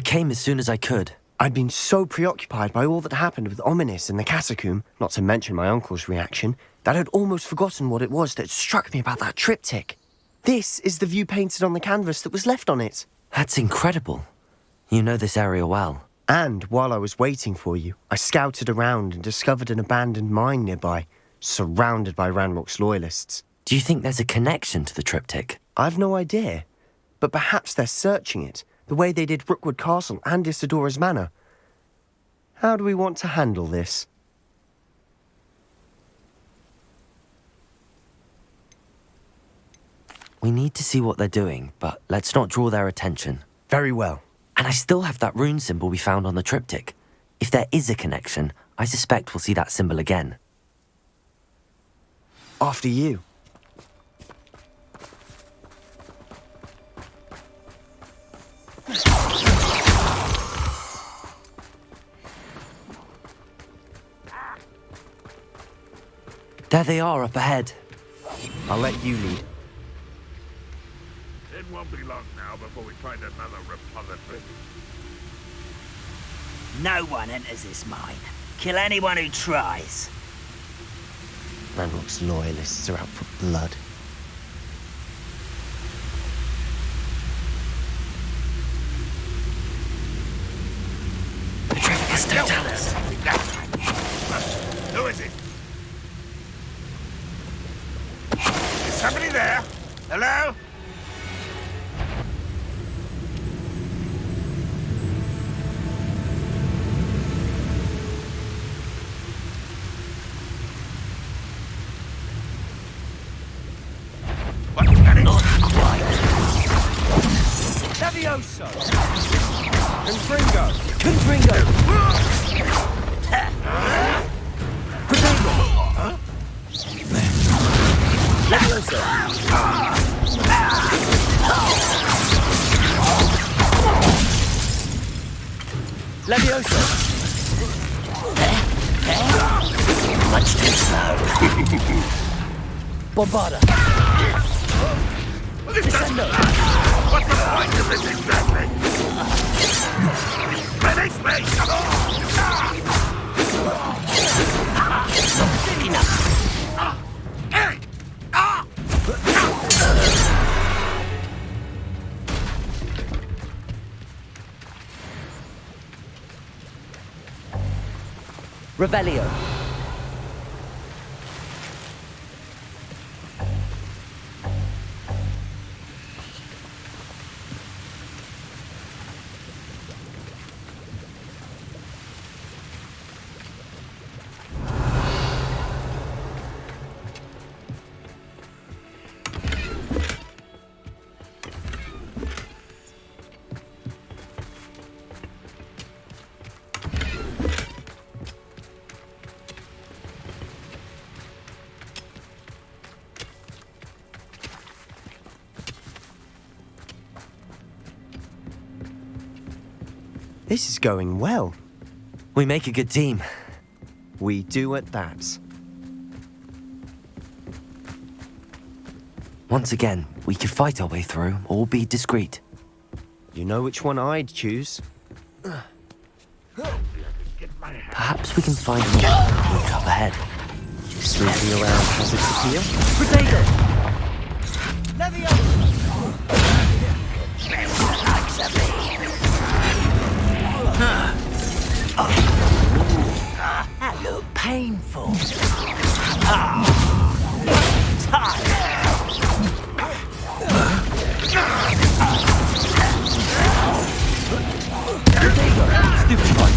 came as soon as I could. I'd been so preoccupied by all that happened with Ominis and the catacomb, not to mention my uncle's reaction, that I'd almost forgotten what it was that struck me about that triptych. This is the view painted on the canvas that was left on it. That's incredible. You know this area well. And while I was waiting for you, I scouted around and discovered an abandoned mine nearby, surrounded by Ranrock's loyalists. Do you think there's a connection to the triptych? I've no idea, but perhaps they're searching it, the way they did Rookwood Castle and Isidora's Manor. How do we want to handle this? We need to see what they're doing, but let's not draw their attention. Very well. And I still have that rune symbol we found on the triptych. If there is a connection, I suspect we'll see that symbol again. After you. There they are up ahead. I'll let you lead. It won't be long now before we find another repository. No one enters this mine. Kill anyone who tries. Ranrock's loyalists are out for blood. The traffickers don't tell us. Who is it? Is somebody there? Hello? Levioso! Confringo! Confringo! Potato! Huh? Levioso! Levioso! Much too slow. Bombarda! Descendo! What's the point of this exactly? Finish me! Enough. Revelio. This is going well. We make a good team. We do at that. Once again, we could fight our way through or be discreet. You know which one I'd choose. Perhaps we can find another route up ahead. Snooping around has its appeal. Potato! That looked painful. Tired. Stupid fight.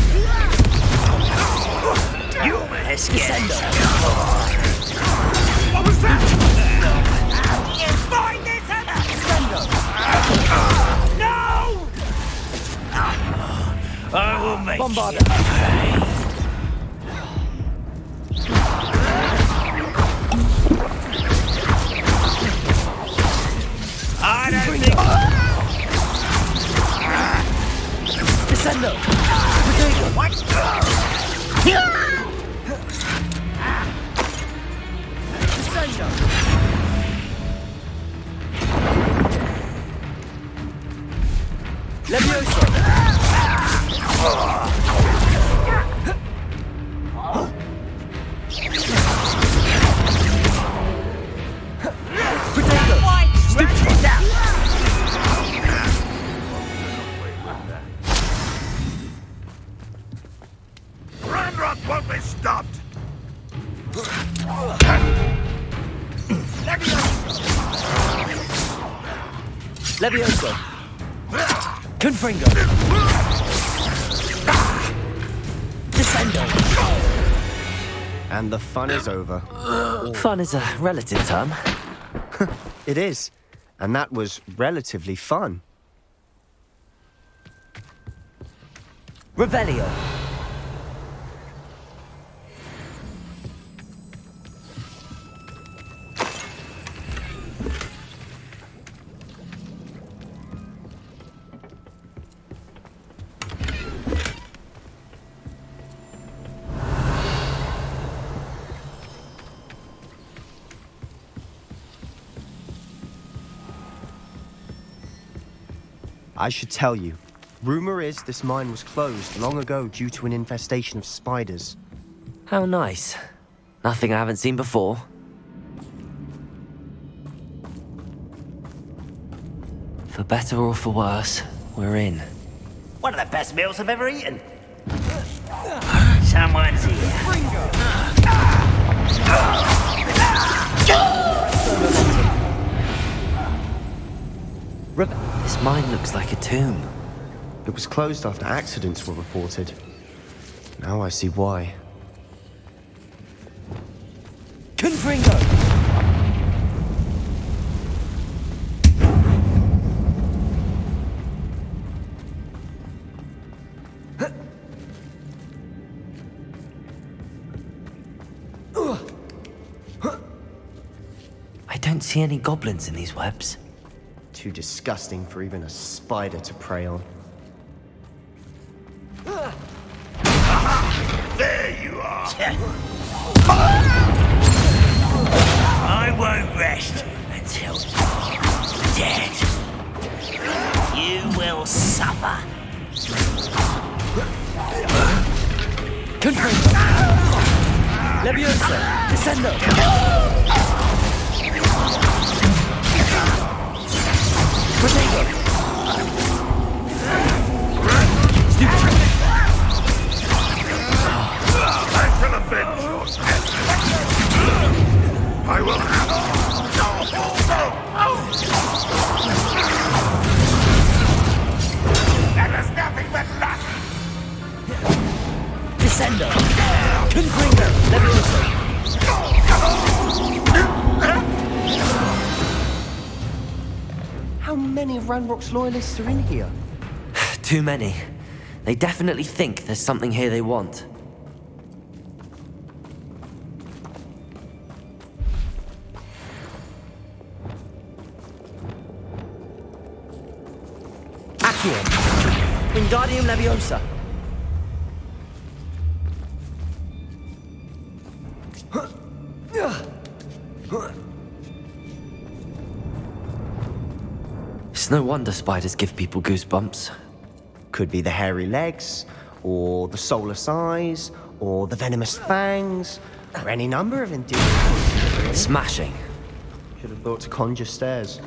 You must get What was that? Find this other! No! I will make Bombarda. you pay. I don't think... Descendo. What? Levioso. Ranrock won't be stopped! Levioso! Confringo! Descendo! And the fun is over. Fun is a relative term. It is. And that was relatively fun. Revelio. I should tell you. Rumor is this mine was closed long ago due to an infestation of spiders. How nice. Nothing I haven't seen before. For better or for worse, we're in. One of the best meals I've ever eaten. Someone's here. This mine looks like a tomb. It was closed after accidents were reported. Now I see why. Confringo! I don't see any goblins in these webs. Too disgusting for even a spider to prey on. There you are! I won't rest until you're dead. You will suffer. Confringo! Leviosa! Descendo! Protego! I shall avenge your death! I will have That is nothing but luck! Descendo! Confringo! Leviosa! How many of Ranrock's loyalists are in here? Too many. They definitely think there's something here they want. Accio! Wingardium Leviosa! It's no wonder spiders give people goosebumps. Could be the hairy legs, or the soulless eyes, or the venomous fangs, or any number of endearments. Smashing. Should have thought to conjure stairs.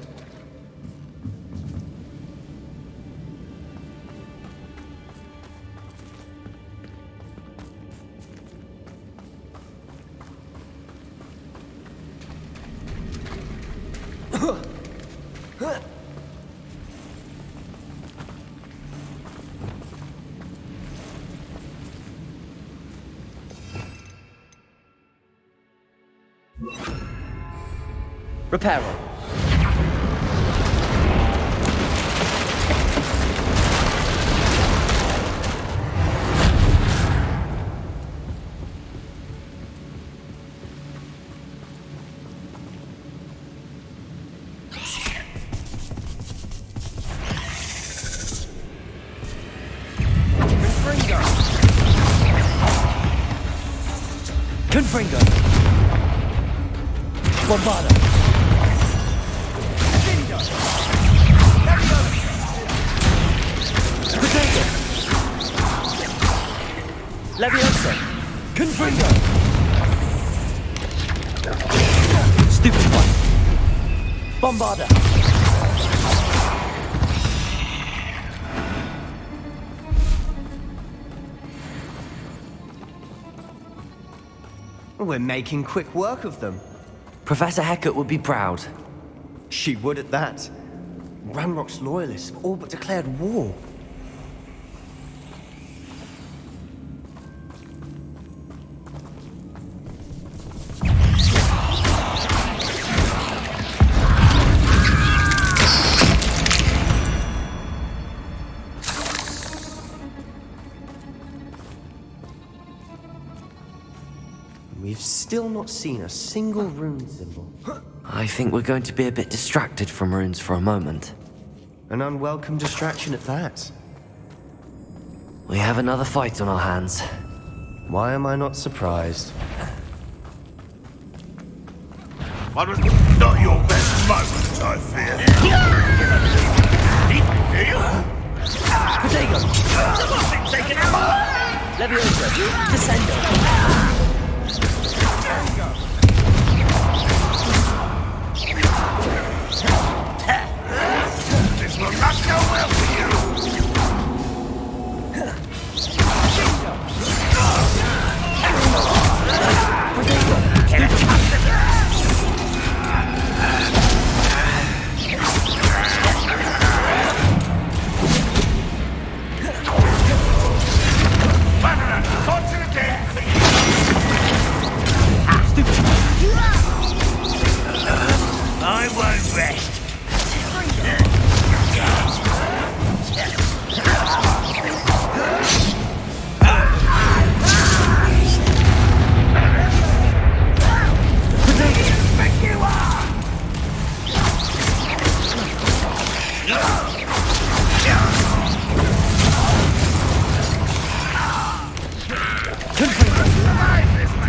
Reparo. Confringo. Bombada. Potato. Confringo! Stupid one! Bombarder! We're making quick work of them. Professor Hecat would be proud. She would at that. Ranrock's loyalists have all but declared war. We've still not seen a single rune symbol. I think we're going to be a bit distracted from runes for a moment. An unwelcome distraction at that. We have another fight on our hands. Why am I not surprised? What was not your best moment, I fear. Potato! Someone's been taken out! Leviosa! Descendo! This will not go well for you. I won't rest.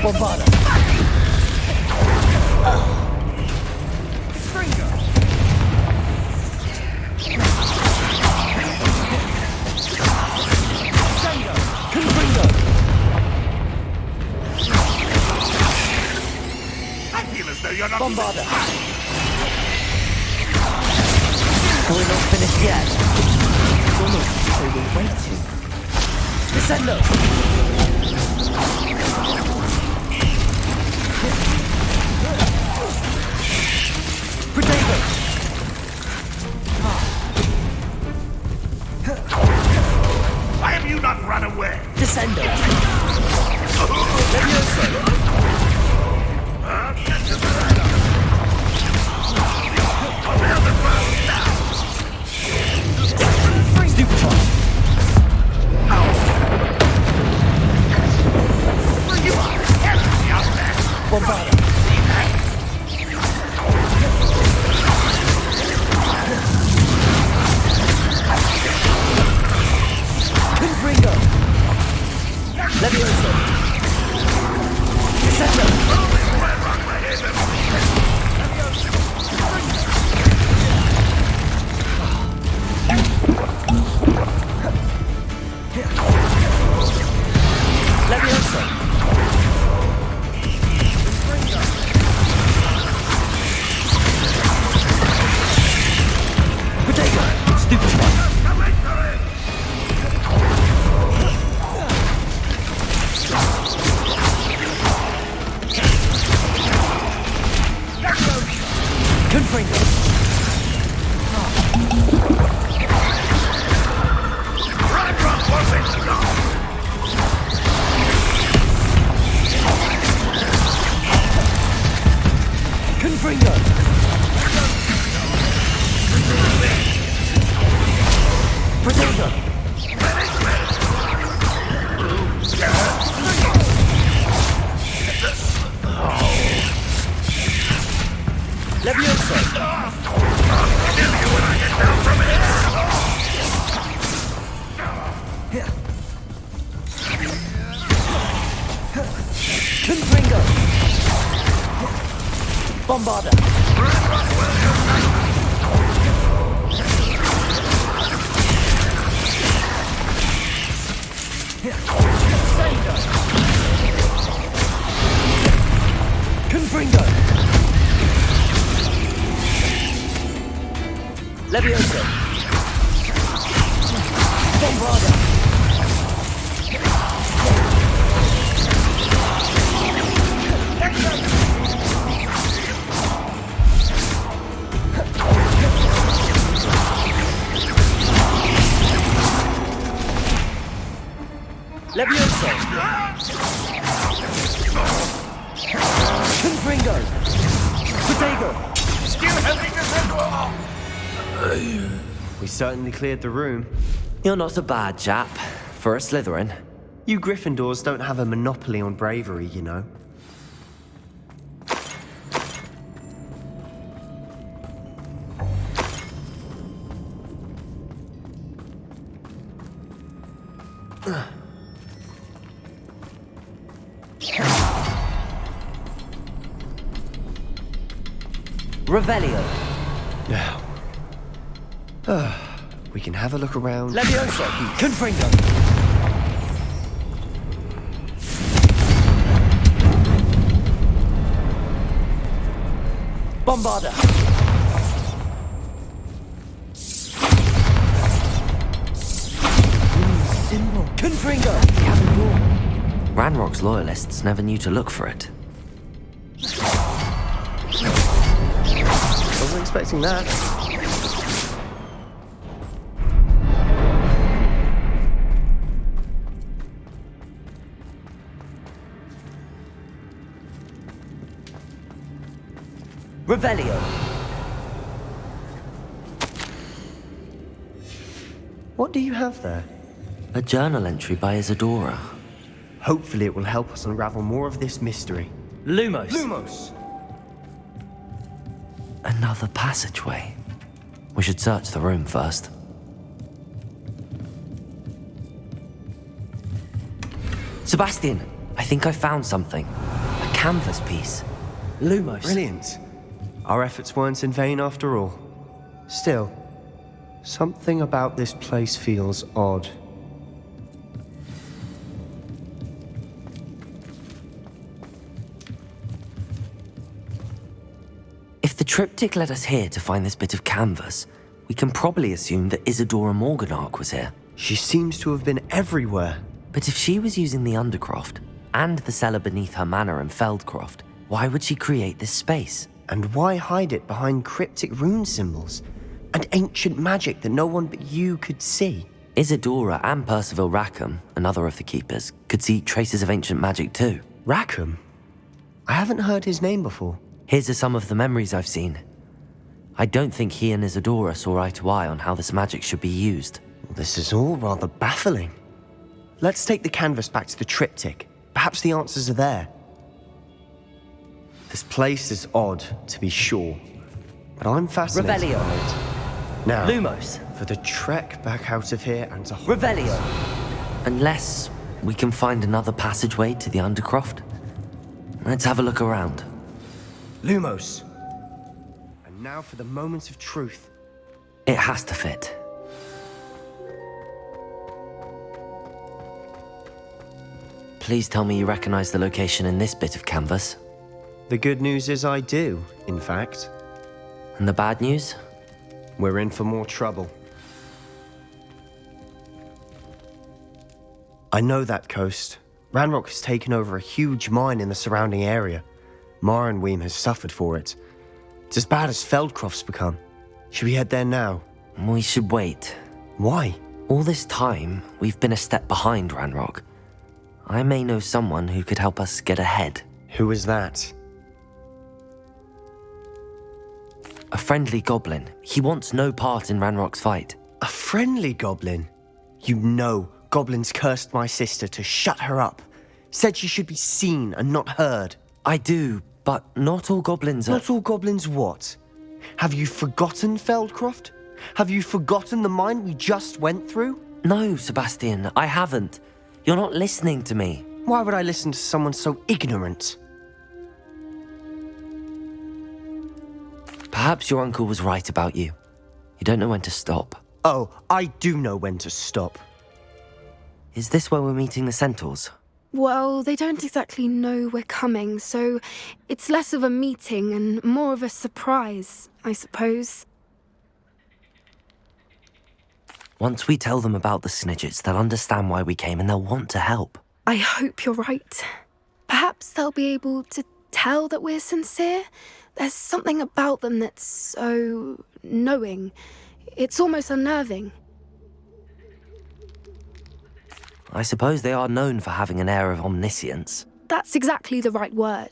Bombarder! I feel as though you're not... Bombarder! We're not finished yet. It's almost as though we're waiting. Descendo! Potato! Why have you not run away? Descendo! Leviosa! Stupid one! Bombarder! Confringo! Leviosa! Descendo! Leviosa! Potato! Stupid one! Confringo! Confringo! Potato! Leviosa! Confringo! Bombarder! Levioso! Bombarda! Levioso! Confringo! Protego! Still holding the center. We certainly cleared the room. You're not a bad chap for a Slytherin. You Gryffindors don't have a monopoly on bravery, you know. Revelio. Now, we can have a look around. Levioso! Confringo! Bombarda! Symbol. Confringo! Ranrock's loyalists never knew to look for it. Wasn't expecting that. Revelio! What do you have there? A journal entry by Isadora. Hopefully it will help us unravel more of this mystery. Lumos! Lumos! Another passageway. We should search the room first. Sebastian, I think I found something. A canvas piece. Lumos! Brilliant. Our efforts weren't in vain after all. Still, something about this place feels odd. If the triptych led us here to find this bit of canvas, we can probably assume that Isadora Morganach was here. She seems to have been everywhere. But if she was using the Undercroft and the cellar beneath her manor in Feldcroft, why would she create this space? And why hide it behind cryptic rune symbols and ancient magic that no one but you could see? Isadora and Percival Rackham, another of the Keepers, could see traces of ancient magic too. Rackham? I haven't heard his name before. Here's are some of the memories I've seen. I don't think he and Isadora saw eye to eye on how this magic should be used. This is all rather baffling. Let's take the canvas back to the triptych. Perhaps the answers are there. This place is odd, to be sure, but I'm fascinated Revelio. by it. Now, Lumos! for the trek back out of here and to Revelio! Unless we can find another passageway to the Undercroft. Let's have a look around. Lumos. And now for the moment of truth. It has to fit. Please tell me you recognize the location in this bit of canvas. The good news is I do, in fact. And the bad news? We're in for more trouble. I know that coast. Ranrock has taken over a huge mine in the surrounding area. Marrenweem has suffered for it. It's as bad as Feldcroft's become. Should we head there now? We should wait. Why? All this time, we've been a step behind Ranrock. I may know someone who could help us get ahead. Who is that? A friendly goblin. He wants no part in Ranrock's fight. A friendly goblin? You know goblins cursed my sister to shut her up. Said she should be seen and not heard. I do, but not all goblins are... Not all goblins what? Have you forgotten Feldcroft? Have you forgotten the mine we just went through? No, Sebastian, I haven't. You're not listening to me. Why would I listen to someone so ignorant? Perhaps your uncle was right about you. You don't know when to stop. Oh, I do know when to stop. Is this where we're meeting the Centaurs? Well, they don't exactly know we're coming, so it's less of a meeting and more of a surprise, I suppose. Once we tell them about the Snidgets, they'll understand why we came and they'll want to help. I hope you're right. Perhaps they'll be able to tell that we're sincere. There's something about them that's so knowing. It's almost unnerving. I suppose they are known for having an air of omniscience. That's exactly the right word.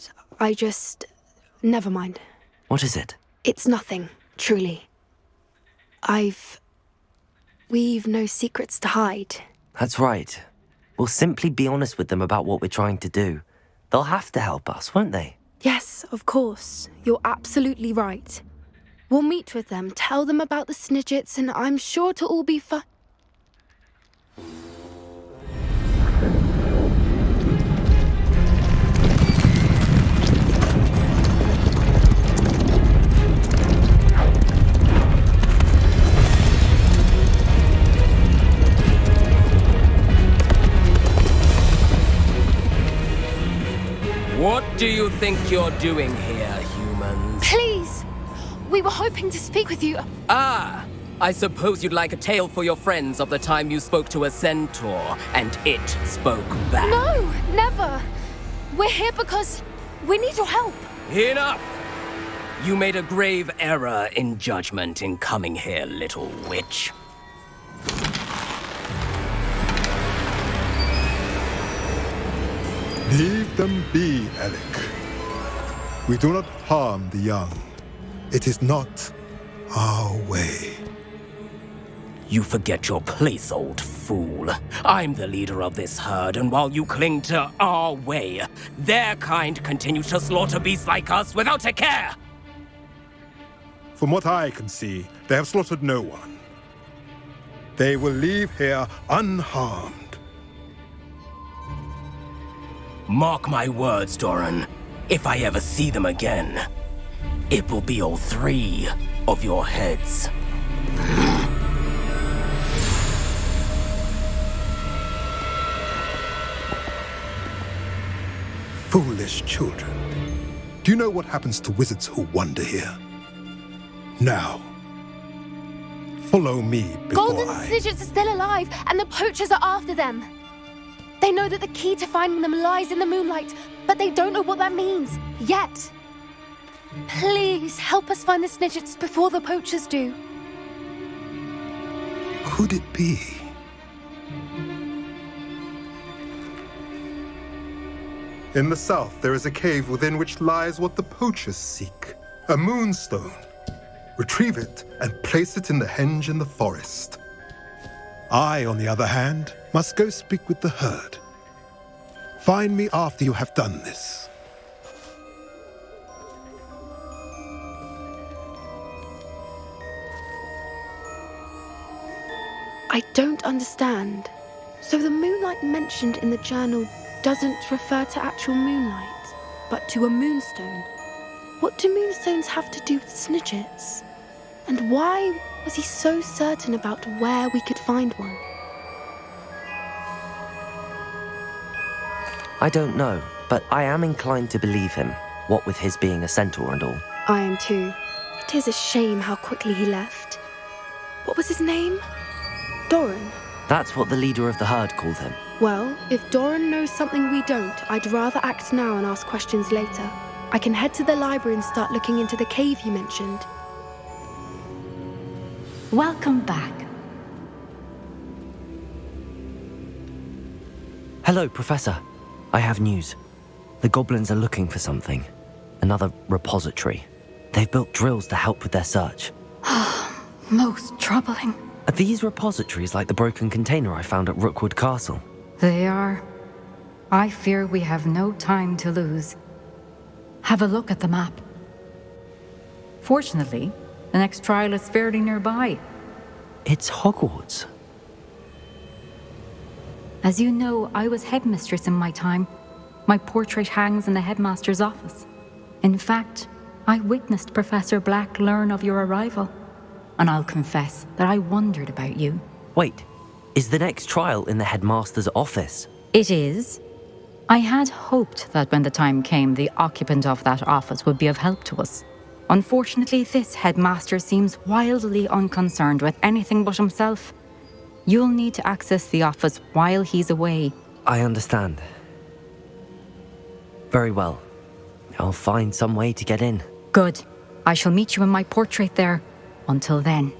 Never mind. What is it? It's nothing, truly. We've no secrets to hide. That's right. We'll simply be honest with them about what we're trying to do. They'll have to help us, won't they? Yes, of course. You're absolutely right. We'll meet with them, tell them about the Snidgets, and I'm sure to all be fine. What do you think you're doing here, humans? Please! We were hoping to speak with you. Ah! I suppose you'd like a tale for your friends of the time you spoke to a centaur, and it spoke back. No, never! We're here because we need your help. Enough! You made a grave error in judgment in coming here, little witch. Leave them be, Alec. We do not harm the young. It is not our way. You forget your place, old fool. I'm the leader of this herd, and while you cling to our way, their kind continue to slaughter beasts like us without a care! From what I can see, they have slaughtered no one. They will leave here unharmed. Mark my words, Doran. If I ever see them again, it will be all 3 of your heads. Foolish children. Do you know what happens to wizards who wander here? Now, follow me before Golden Snidgets are still alive, and the poachers are after them. They know that the key to finding them lies in the moonlight, but they don't know what that means, yet. Please, help us find the Snidgets before the poachers do. Could it be? In the south, there is a cave within which lies what the poachers seek. A moonstone. Retrieve it and place it in the henge in the forest. I, on the other hand, must go speak with the herd. Find me after you have done this. I don't understand. So the moonlight mentioned in the journal doesn't refer to actual moonlight, but to a moonstone. What do moonstones have to do with Snidgets? And why was he so certain about where we could find one? I don't know, but I am inclined to believe him, what with his being a centaur and all. I am too. It is a shame how quickly he left. What was his name? Doran. That's what the leader of the herd called him. Well, if Doran knows something we don't, I'd rather act now and ask questions later. I can head to the library and start looking into the cave you mentioned. Welcome back. Hello, Professor. I have news. The goblins are looking for something. Another repository. They've built drills to help with their search. Most troubling. Are these repositories like the broken container I found at Rookwood Castle? They are. I fear we have no time to lose. Have a look at the map. Fortunately, the next trial is fairly nearby. It's Hogwarts. As you know, I was headmistress in my time. My portrait hangs in the headmaster's office. In fact, I witnessed Professor Black learn of your arrival. And I'll confess that I wondered about you. Wait, is the next trial in the headmaster's office? It is. I had hoped that when the time came, the occupant of that office would be of help to us. Unfortunately, this headmaster seems wildly unconcerned with anything but himself. You'll need to access the office while he's away. I understand. Very well. I'll find some way to get in. Good. I shall meet you in my portrait there. Until then.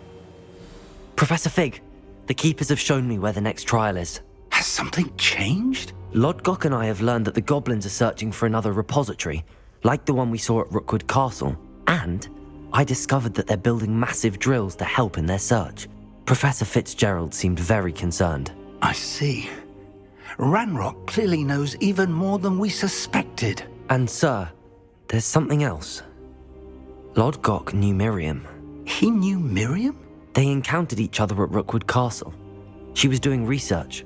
Professor Fig, the Keepers have shown me where the next trial is. Has something changed? Lodgok and I have learned that the goblins are searching for another repository, like the one we saw at Rookwood Castle. And I discovered that they're building massive drills to help in their search. Professor Fitzgerald seemed very concerned. I see. Ranrock clearly knows even more than we suspected. And sir, there's something else. Lodgok knew Miriam. He knew Miriam? They encountered each other at Rookwood Castle. She was doing research.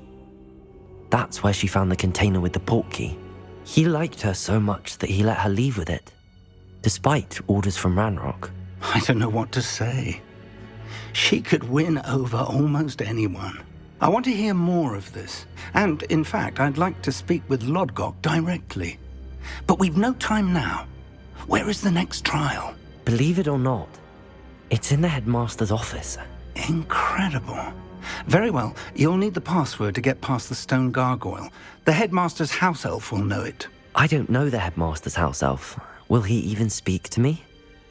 That's where she found the container with the portkey. He liked her so much that he let her leave with it, despite orders from Ranrock. I don't know what to say. She could win over almost anyone. I want to hear more of this. And, in fact, I'd like to speak with Lodgok directly. But we've no time now. Where is the next trial? Believe it or not, it's in the headmaster's office. Incredible. Very well. You'll need the password to get past the stone gargoyle. The headmaster's house elf will know it. I don't know the headmaster's house elf. Will he even speak to me?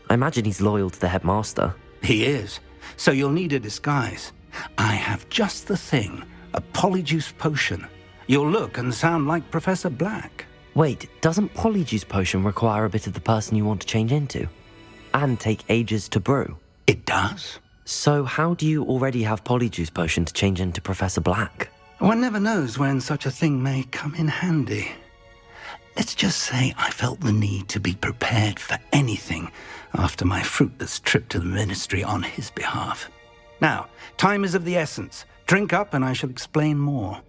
I imagine he's loyal to the headmaster. He is. So you'll need a disguise. I have just the thing. A polyjuice potion. You'll look and sound like Professor Black. Wait, doesn't Polyjuice Potion require a bit of the person you want to change into? And take ages to brew? It does. So how do you already have Polyjuice Potion to change into Professor Black? One never knows when such a thing may come in handy. Let's just say I felt the need to be prepared for anything after my fruitless trip to the ministry on his behalf. Now, time is of the essence. Drink up and I shall explain more.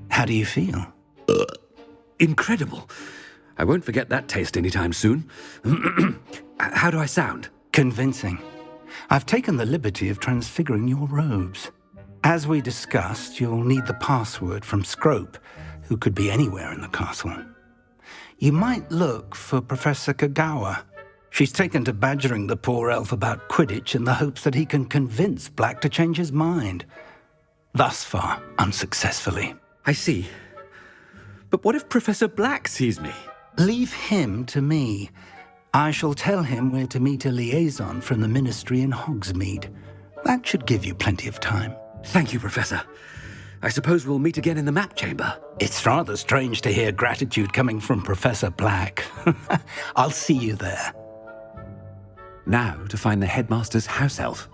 How do you feel? Incredible. I won't forget that taste anytime soon. How do I sound? Convincing. I've taken the liberty of transfiguring your robes. As we discussed, you'll need the password from Scrope, who could be anywhere in the castle. You might look for Professor Kagawa. She's taken to badgering the poor elf about Quidditch in the hopes that he can convince Black to change his mind. Thus far, unsuccessfully. I see. But what if Professor Black sees me? Leave him to me. I shall tell him where to meet a liaison from the ministry in Hogsmeade. That should give you plenty of time. Thank you, Professor. I suppose we'll meet again in the map chamber. It's rather strange to hear gratitude coming from Professor Black. I'll see you there. Now to find the headmaster's house elf.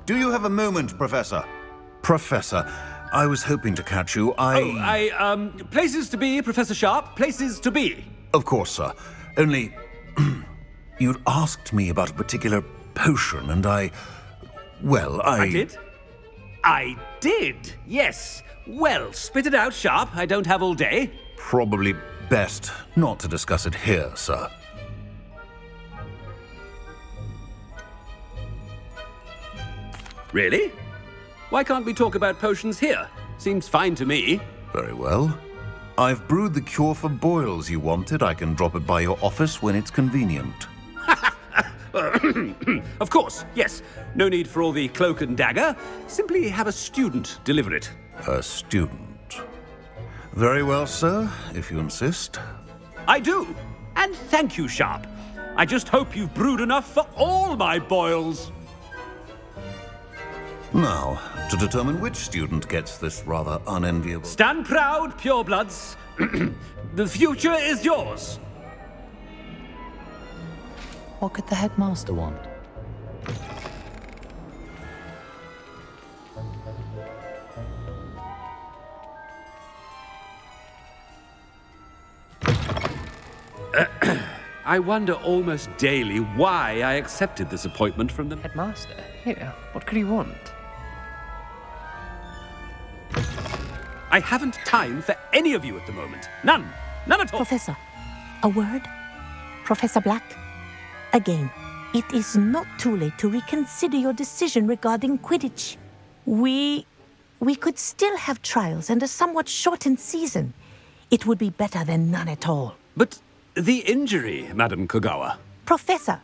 Do you have a moment, Professor? Professor, I was hoping to catch you. Places to be, Professor Sharp. Places to be. Of course, sir. Only, you'd asked me about a particular potion, and I did? I did, yes. Well, spit it out, Sharp. I don't have all day. Probably best not to discuss it here, sir. Really? Why can't we talk about potions here? Seems fine to me. Very well. I've brewed the cure for boils you wanted. I can drop it by your office when it's convenient. Of course, yes. No need for all the cloak and dagger. Simply have a student deliver it. A student. Very well, sir, if you insist. I do. And thank you, Sharp. I just hope you've brewed enough for all my boils. Now, to determine which student gets this rather unenviable... Stand proud, purebloods. The future is yours. What could the headmaster want? I wonder almost daily why I accepted this appointment from the Headmaster? Here, what could he want? I haven't time for any of you at the moment. None. None at all. Professor, a word? Professor Black? Again, it is not too late to reconsider your decision regarding Quidditch. We could still have trials and a somewhat shortened season. It would be better than none at all. But the injury, Madam Kogawa. Professor,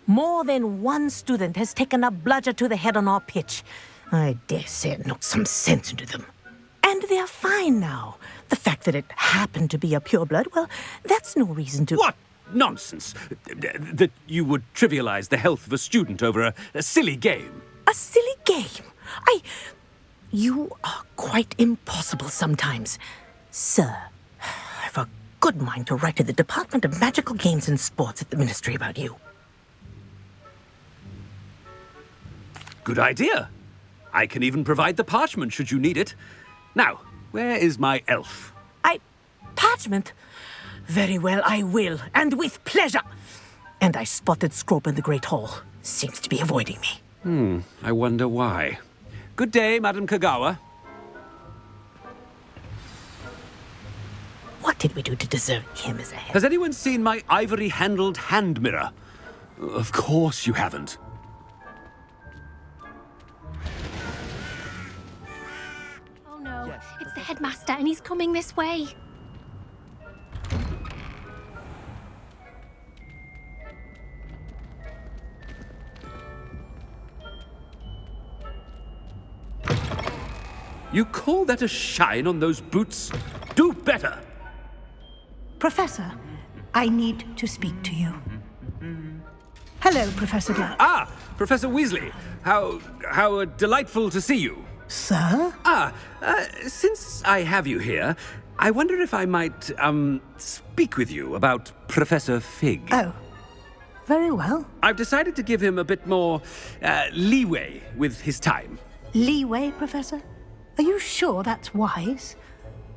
more than one student has taken a bludger to the head on our pitch. I dare say it knocked some sense into them. And they're fine now. The fact that it happened to be a pureblood, well, that's no reason to... What nonsense! That you would trivialize the health of a student over a silly game. A silly game? You are quite impossible sometimes. Sir, I've a good mind to write to the Department of Magical Games and Sports at the Ministry about you. Good idea. I can even provide the parchment should you need it. Now, where is my elf? Parchment? Very well, I will, and with pleasure. And I spotted Scrope in the Great Hall. Seems to be avoiding me. I wonder why. Good day, Madam Kogawa. What did we do to deserve him as a head? Has anyone seen my ivory-handled hand mirror? Of course you haven't. Oh no, it's the headmaster and he's coming this way. You call that a shine on those boots? Do better! Professor, I need to speak to you. Hello, Professor Black. Ah, Professor Weasley. How delightful to see you. Sir? Since I have you here, I wonder if I might, speak with you about Professor Fig. Oh, very well. I've decided to give him a bit more, leeway with his time. Leeway, Professor? Are you sure that's wise?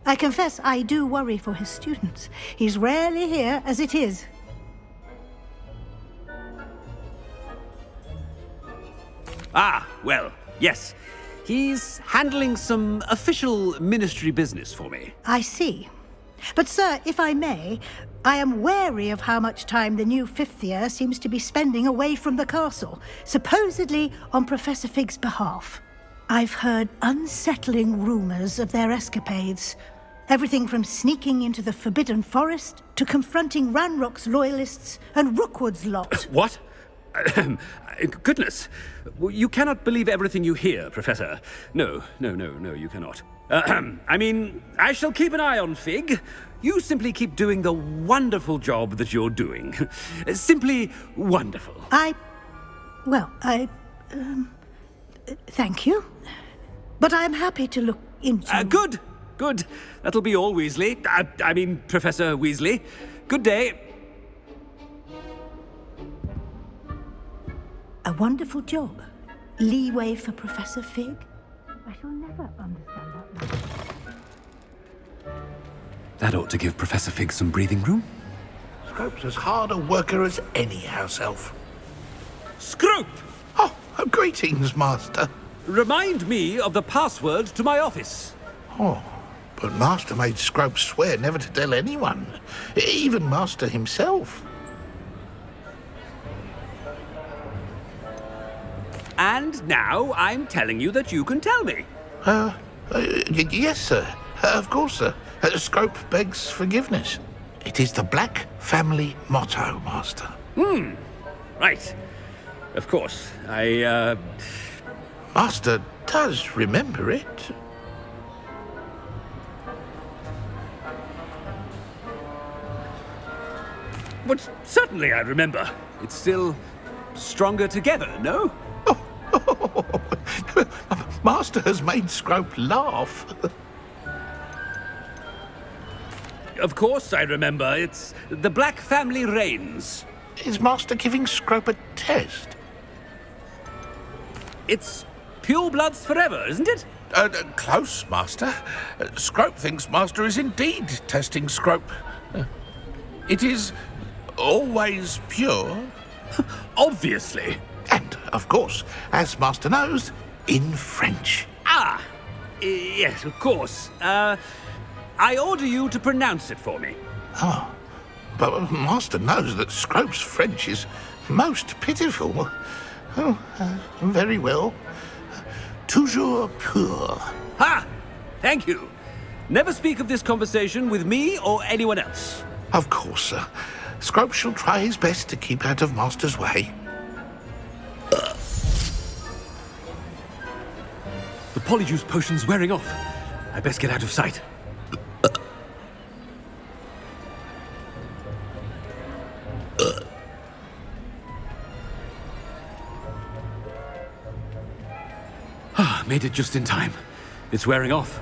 I confess I do worry for his students. He's rarely here as it is. Ah, well, yes. He's handling some official ministry business for me. I see. But, sir, if I may, I am wary of how much time the new fifth year seems to be spending away from the castle, supposedly on Professor Fig's behalf. I've heard unsettling rumors of their escapades. Everything from sneaking into the Forbidden Forest to confronting Ranrock's loyalists and Rookwood's lot. What? Goodness. You cannot believe everything you hear, Professor. No, you cannot. I mean, I shall keep an eye on Fig. You simply keep doing the wonderful job that you're doing. Simply wonderful. Thank you. But I'm happy to look into... Good. That'll be all, Weasley. I mean, Professor Weasley. Good day. A wonderful job. Leeway for Professor Fig? I shall never understand that. That ought to give Professor Fig some breathing room. Scrope's as hard a worker as any house elf. Scrope! Oh, greetings, Master. Remind me of the password to my office. Oh, but Master made Scrope swear never to tell anyone, even Master himself. And now I'm telling you that you can tell me. Yes, sir. Of course, sir. Scrope begs forgiveness. It is the Black family motto, Master. Right. Of course. Master does remember it. But certainly I remember. It's still stronger together, no? Master has made Scrope laugh. Of course I remember. It's the Black family reigns. Is Master giving Scrope a test? It's purebloods forever, isn't it? Close, Master. Scrope thinks Master is indeed testing Scrope. It is always pure? Obviously. And, of course, as Master knows, in French. Ah! Yes, of course. I order you to pronounce it for me. Oh, but Master knows that Scrope's French is most pitiful. Oh, very well. Toujours pur. Ha! Thank you. Never speak of this conversation with me or anyone else. Of course, sir. Scrope shall try his best to keep out of Master's way. The polyjuice potion's wearing off. I best get out of sight. Made it just in time. It's wearing off.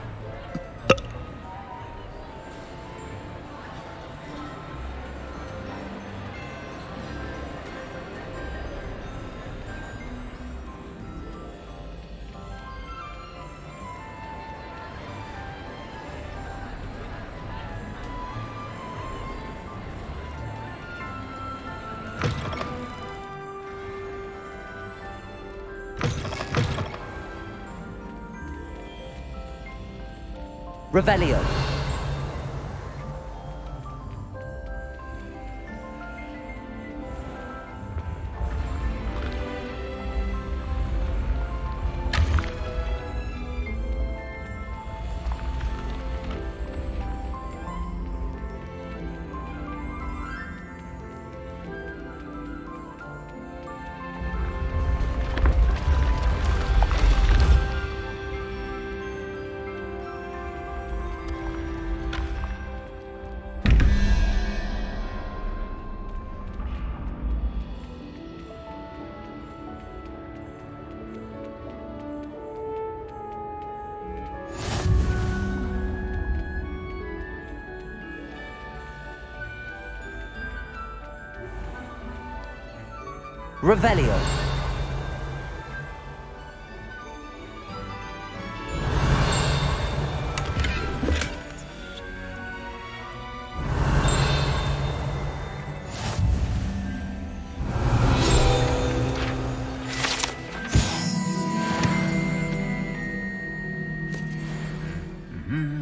Revelio. Revelio.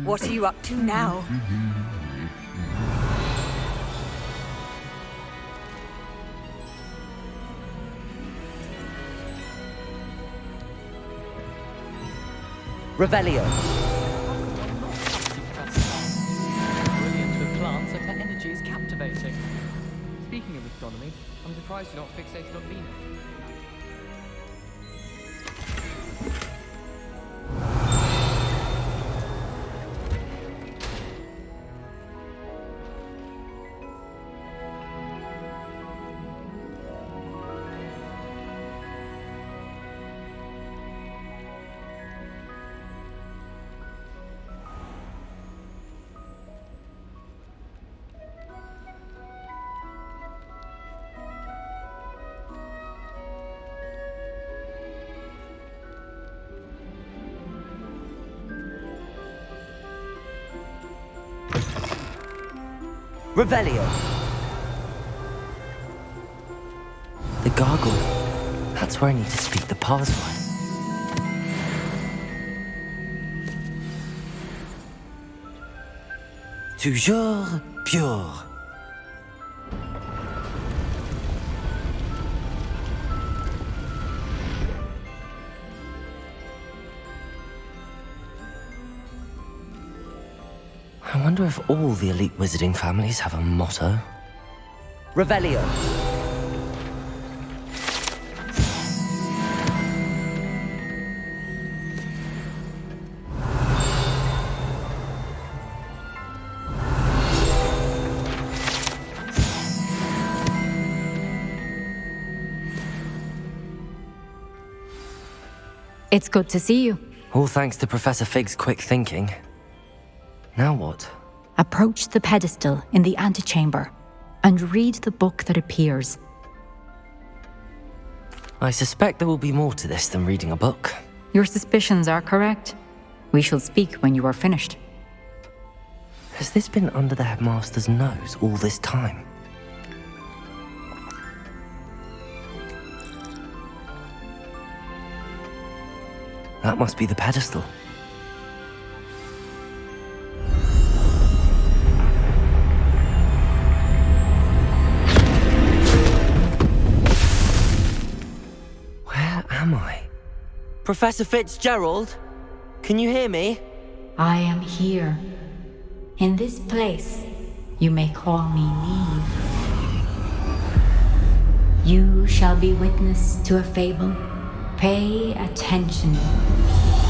What are you up to now? Revelio. Brilliant with plants and her energy is captivating. Speaking of astronomy, I'm surprised you're not fixated on Venus. Revelio. The gargoyle. That's where I need to speak the password. Toujours pure. I wonder if all the elite wizarding families have a motto. Revelio. It's good to see you. All thanks to Professor Fig's quick thinking. Now what? Approach the pedestal in the antechamber and read the book that appears. I suspect there will be more to this than reading a book. Your suspicions are correct. We shall speak when you are finished. Has this been under the headmaster's nose all this time? That must be the pedestal. Where am I? Professor Fitzgerald? Can you hear me? I am here. In this place, you may call me Neve. You shall be witness to a fable. Pay attention.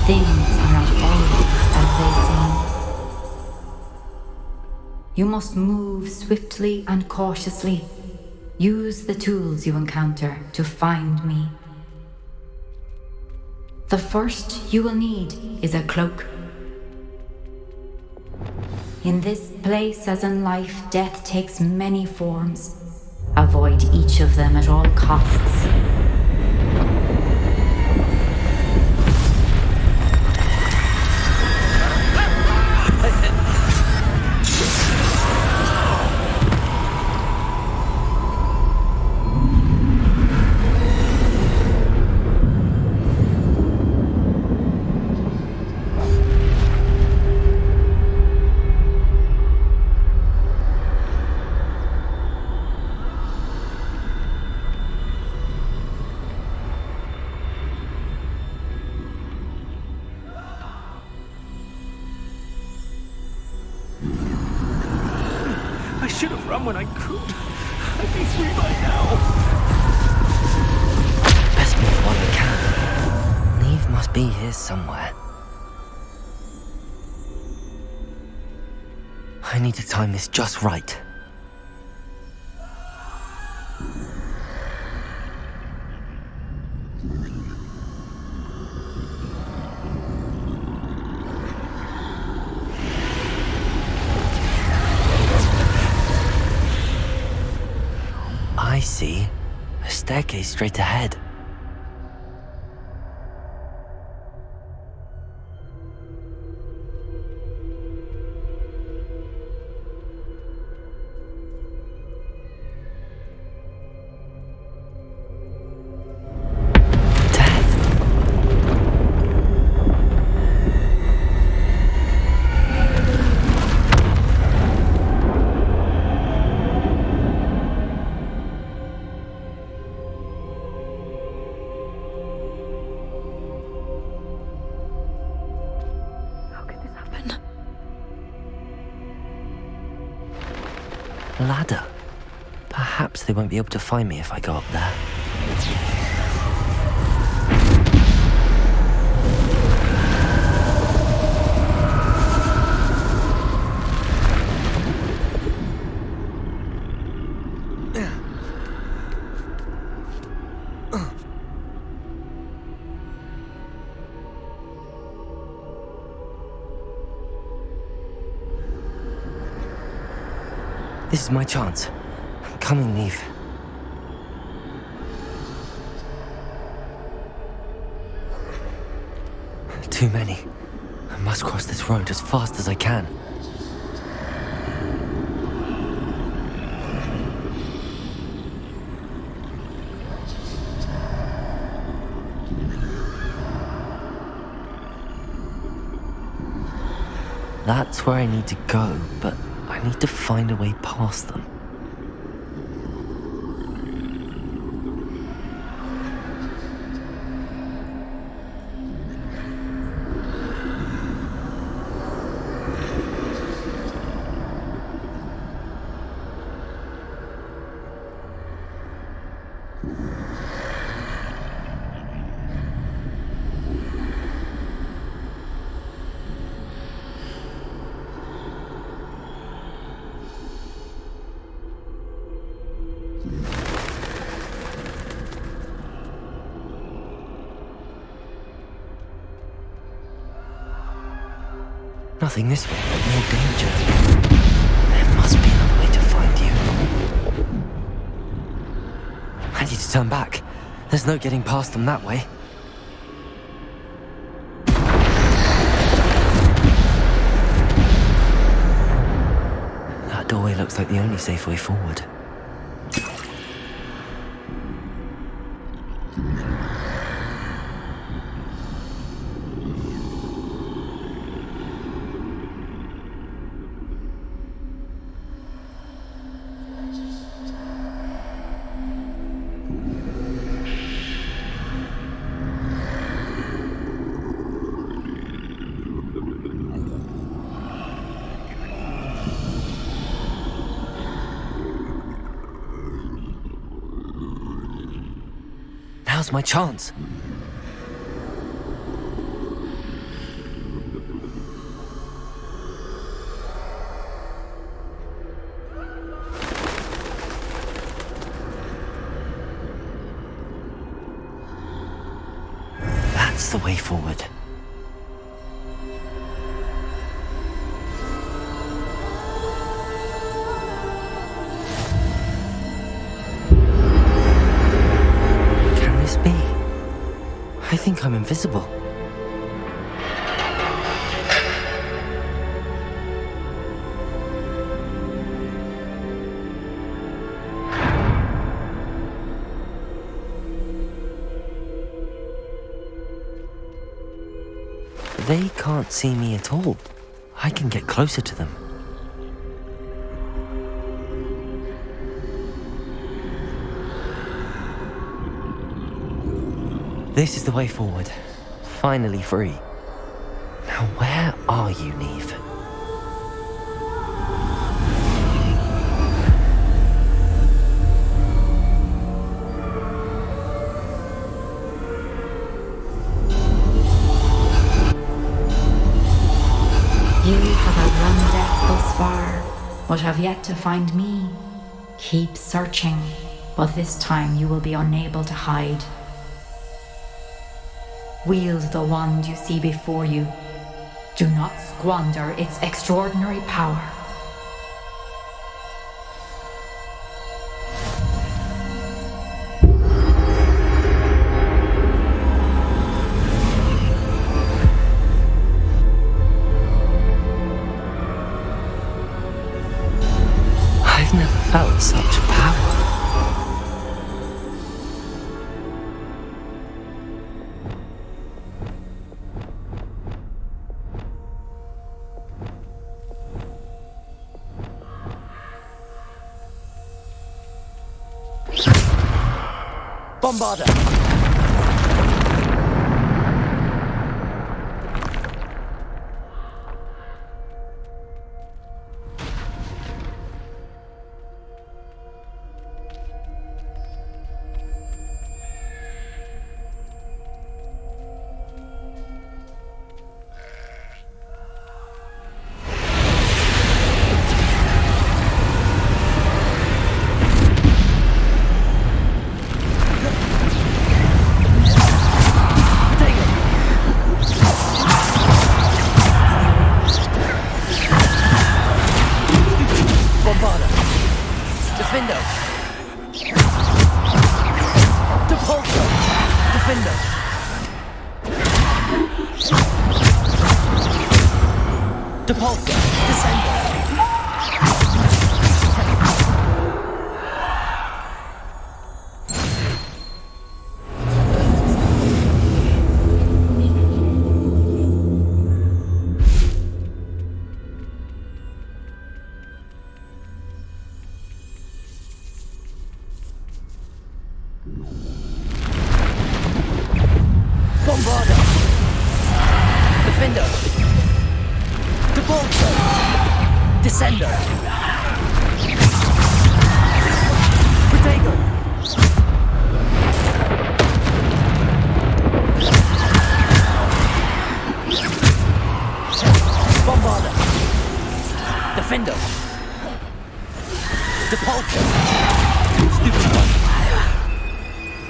Things are not always as they seem. You must move swiftly and cautiously. Use the tools you encounter to find me. The first you will need is a cloak. In this place, as in life, death takes many forms. Avoid each of them at all costs. I should have run when I could. I'd be free by now. Best move while we can. Neve must be here somewhere. I need to time this just right. I see. A staircase straight ahead. Ladder. Perhaps they won't be able to find me if I go up there. This is my chance. I'm coming, Neve. Too many. I must cross this road as fast as I can. That's where I need to go, but I need to find a way past them. Nothing this way, but more danger. There must be another way to find you. I need to turn back. There's no getting past them that way. That doorway looks like the only safe way forward. Now's my chance. That's the way forward. Can this be? I think I'm invisible. They can't see me at all. I can get closer to them. This is the way forward. Finally free. Now where are you, Neve? You have outrun death thus far, but have yet to find me. Keep searching, but this time you will be unable to hide. Wield the wand you see before you. Do not squander its extraordinary power. I've never felt such power. Bombarder!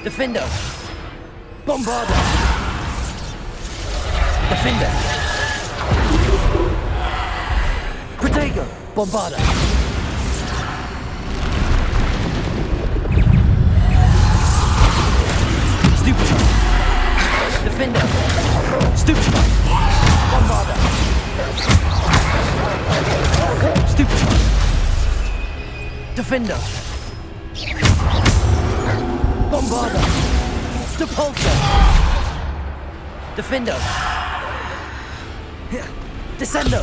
Defender! Bombarder! Defender! Protego! Bombarder! Stupefy! Defender! Stupefy! Bombarder! Stupefy! Defender! Bombarder! Depulsor! Defender! Descendo!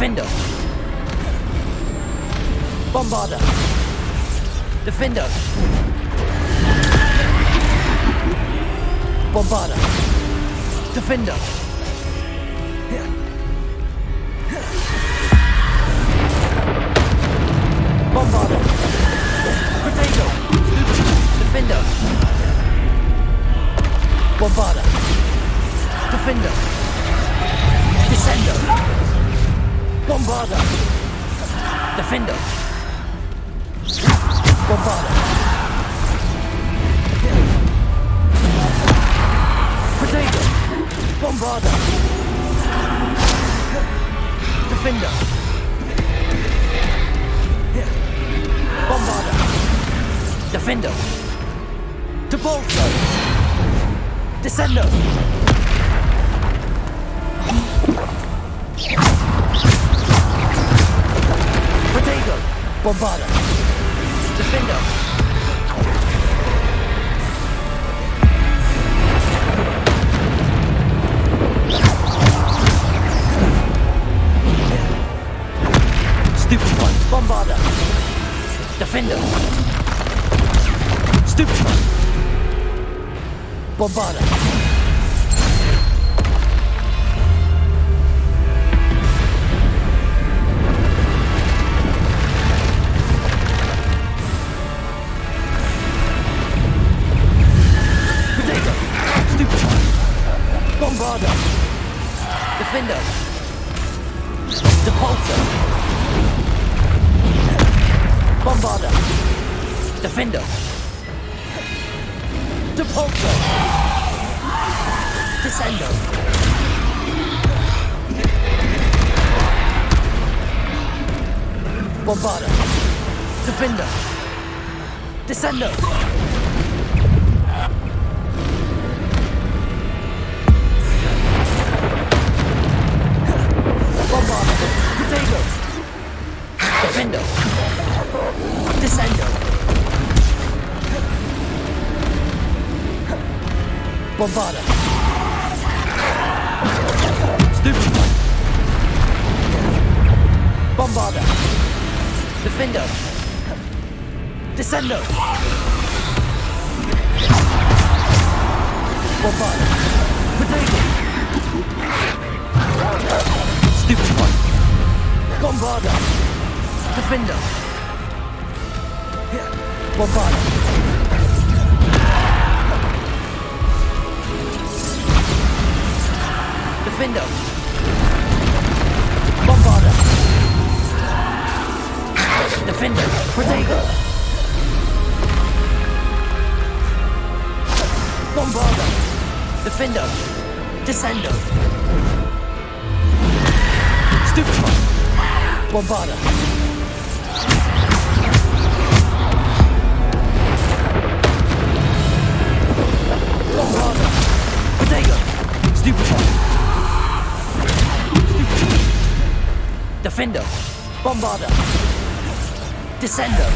Defender! Bombarder! Defender! Bombarder! Defender! Bombarder! Potato! Defender! Bombarder! Defender! Descender! Bombarder! Defender! Bombarder! Potato! Bombarder! Defender! Bombarder! Defender! Topolso! Descendo! Potato! Bombarder! Defender! Stupid one! Bombarder! Defender! Stupid one! Bombarder! Potato! Stupid one! Bombarder! Defender! Depulso! Bombarder! Defender! Depulso! Descendo! Bombarder! Defender! Descendo! Bombarder! Potato! Defender! Descendo! Bombarder! Stupid one! Bombarder! Defender! Descendo! Bombarder! Potato! Stupid one! Bombarder! Defender! Bombarder! Defender! Bombarder! Defender! Potato! Bombarder! Defender! Descendo! Stupid one! Bombarder! Bombarder! Potato! Stupid one! Defender! Bombarder! Descendo!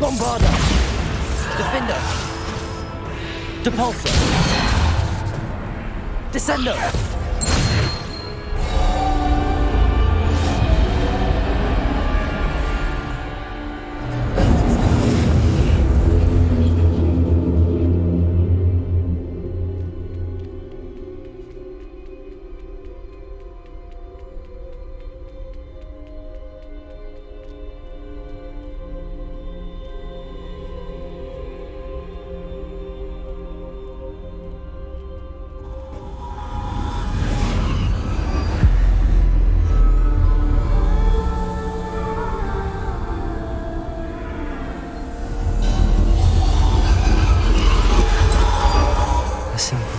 Bombarder! Defender! Depulso! Descendo!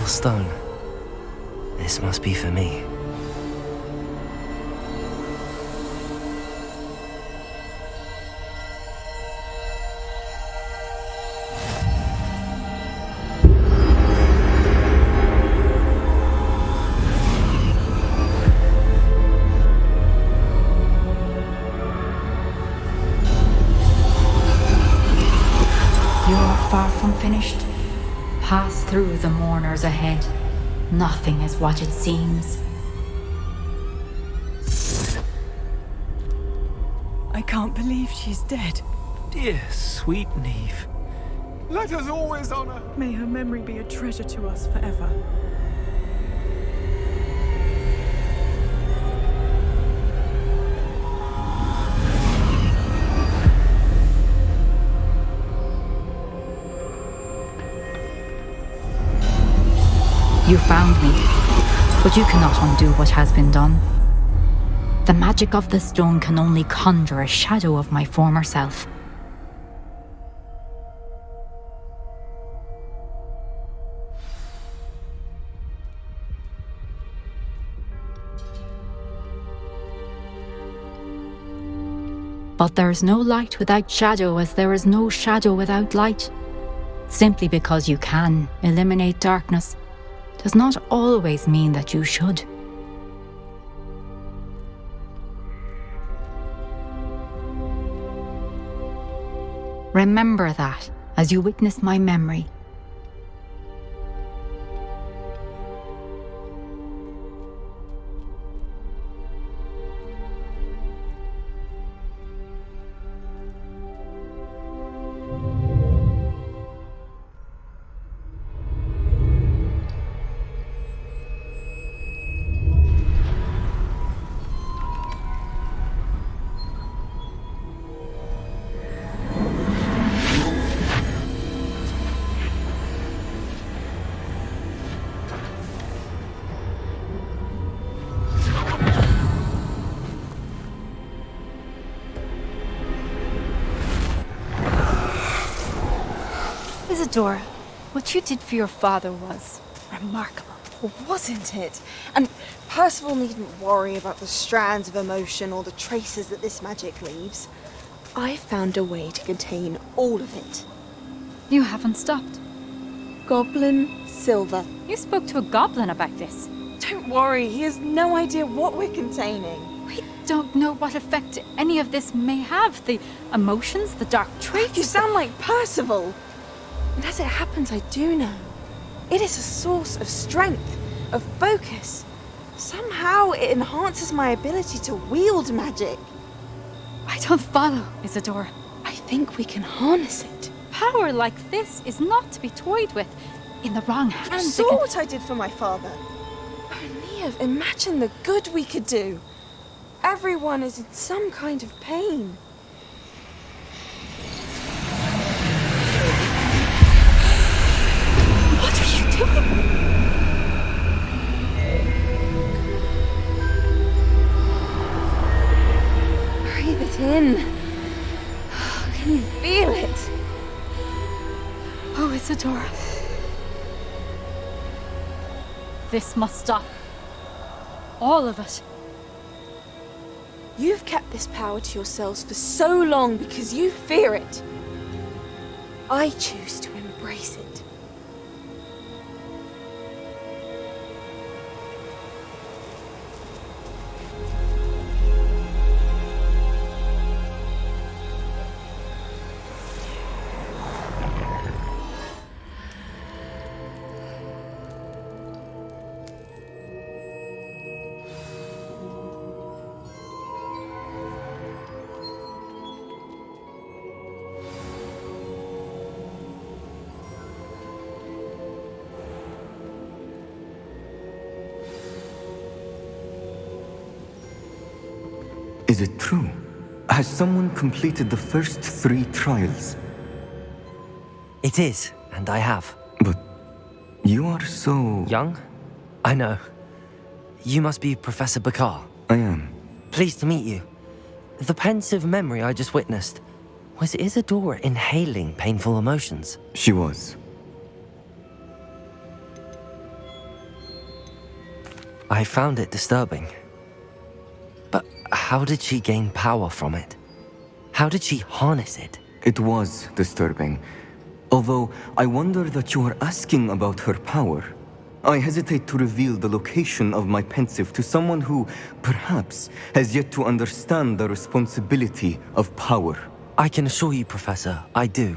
Stone. This must be for me. You're far from finished. Pass through the mourners ahead. Nothing is what it seems. I can't believe she's dead. Dear, sweet Neve. Let us always honor. May her memory be a treasure to us forever. You found me, but you cannot undo what has been done. The magic of the stone can only conjure a shadow of my former self. But there is no light without shadow, as there is no shadow without light. Simply because you can eliminate darkness does not always mean that you should. Remember that as you witness my memory. Isadora, what you did for your father was remarkable. Wasn't it? And Percival needn't worry about the strands of emotion or the traces that this magic leaves. I found a way to contain all of it. You haven't stopped. Goblin Silver. You spoke to a goblin about this. Don't worry, he has no idea what we're containing. We don't know what effect any of this may have. The emotions, the dark traits. You sound like Percival. And as it happens, I do know. It is a source of strength, of focus. Somehow it enhances my ability to wield magic. I don't follow, Isadora. I think we can harness it. Power like this is not to be toyed with. In the wrong hands. You saw what I did for my father. Oh, Neve, imagine the good we could do. Everyone is in some kind of pain. What are you doing? Breathe it in. Can you feel it? Oh, Isadora. This must stop. All of it. You've kept this power to yourselves for so long because you fear it. I choose to embrace it. Is it true? Has someone completed the first 3 trials? It is, and I have. But you are so... young? I know. You must be Professor Bakar. I am. Pleased to meet you. The pensive memory I just witnessed, was Isadora inhaling painful emotions? She was. I found it disturbing. But how did she gain power from it? How did she harness it? It was disturbing. Although I wonder that you are asking about her power. I hesitate to reveal the location of my pensive to someone who, perhaps, has yet to understand the responsibility of power. I can assure you, Professor, I do.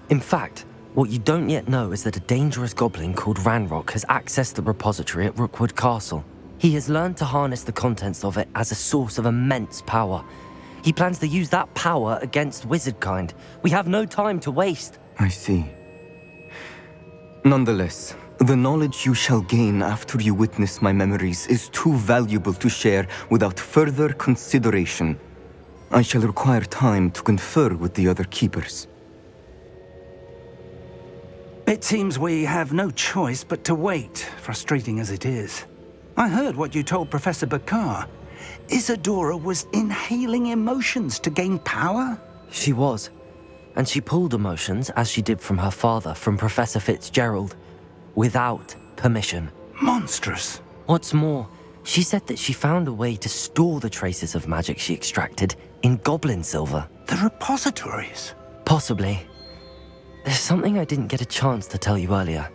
In fact, What you don't yet know is that a dangerous goblin called Ranrock has accessed the repository at Rookwood Castle. He has learned to harness the contents of it as a source of immense power. He plans to use that power against wizardkind. We have no time to waste. I see. Nonetheless, the knowledge you shall gain after you witness my memories is too valuable to share without further consideration. I shall require time to confer with the other keepers. It seems we have no choice but to wait, frustrating as it is. I heard what you told Professor Bakar. Isadora was inhaling emotions to gain power? She was. And she pulled emotions, as she did from her father, from Professor Fitzgerald, without permission. Monstrous. What's more, she said that she found a way to store the traces of magic she extracted in goblin silver. The repositories? Possibly. There's something I didn't get a chance to tell you earlier.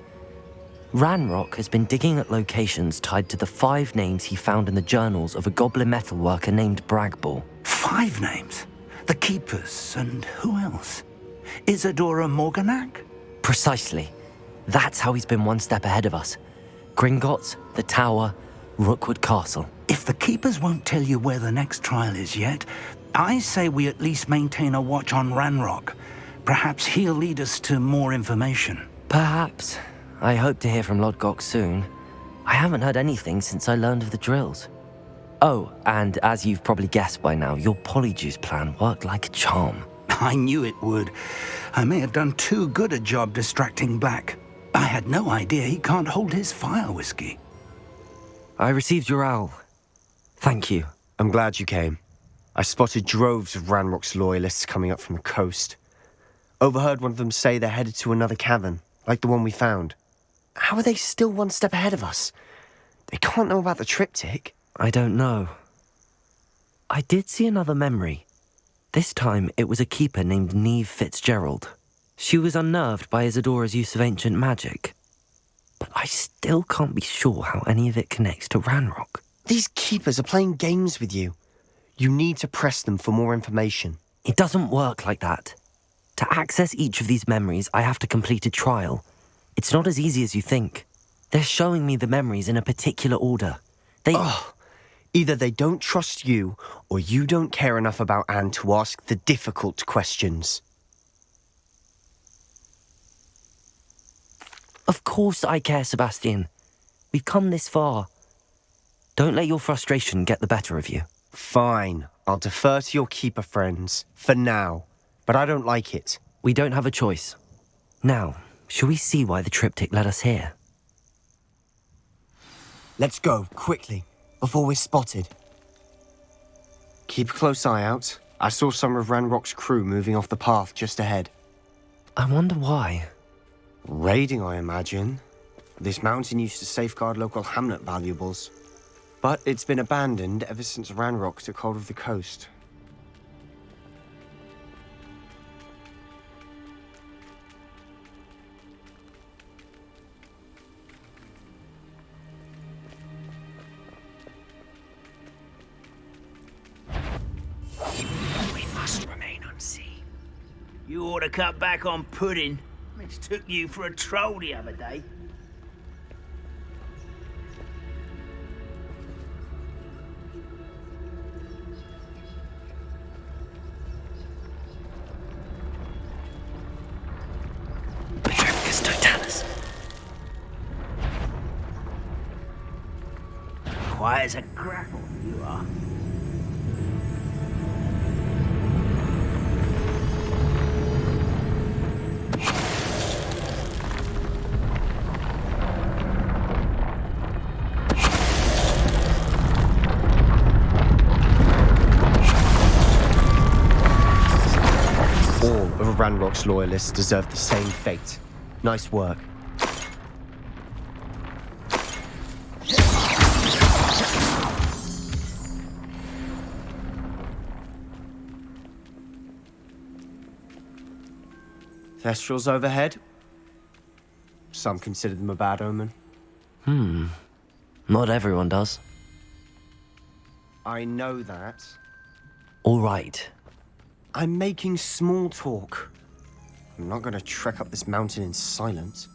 Ranrock has been digging at locations tied to the 5 names he found in the journals of a goblin metalworker named Bragball. 5 names? The Keepers, and who else? Isadora Morganac? Precisely. That's how he's been one step ahead of us. Gringotts, the Tower, Rookwood Castle. If the Keepers won't tell you where the next trial is yet, I say we at least maintain a watch on Ranrock. Perhaps he'll lead us to more information. Perhaps. I hope to hear from Lodgok soon. I haven't heard anything since I learned of the drills. Oh, and as you've probably guessed by now, your polyjuice plan worked like a charm. I knew it would. I may have done too good a job distracting Black. I had no idea he can't hold his fire whiskey. I received your owl. Thank you. I'm glad you came. I spotted droves of Ranrock's loyalists coming up from the coast. Overheard one of them say they're headed to another cavern, like the one we found. How are they still one step ahead of us? They can't know about the triptych. I don't know. I did see another memory. This time, it was a keeper named Neve Fitzgerald. She was unnerved by Isadora's use of ancient magic. But I still can't be sure how any of it connects to Ranrock. These keepers are playing games with you. You need to press them for more information. It doesn't work like that. To access each of these memories, I have to complete a trial. It's not as easy as you think. They're showing me the memories in a particular order. Either they don't trust you, or you don't care enough about Anne to ask the difficult questions. Of course I care, Sebastian. We've come this far. Don't let your frustration get the better of you. Fine. I'll defer to your keeper friends, for now. But I don't like it. We don't have a choice. Now, shall we see why the triptych led us here? Let's go, quickly, before we're spotted. Keep a close eye out. I saw some of Ranrock's crew moving off the path just ahead. I wonder why. Raiding, I imagine. This mountain used to safeguard local hamlet valuables. But it's been abandoned ever since Ranrock took hold of the coast. We must remain unseen. You ought to cut back on pudding. It took you for a troll the other day. Quiet as a grapple, you are. All of Ranrock's loyalists deserve the same fate. Nice work. Thestrals overhead. Some consider them a bad omen. Not everyone does. I know that. All right. I'm making small talk. I'm not going to trek up this mountain in silence.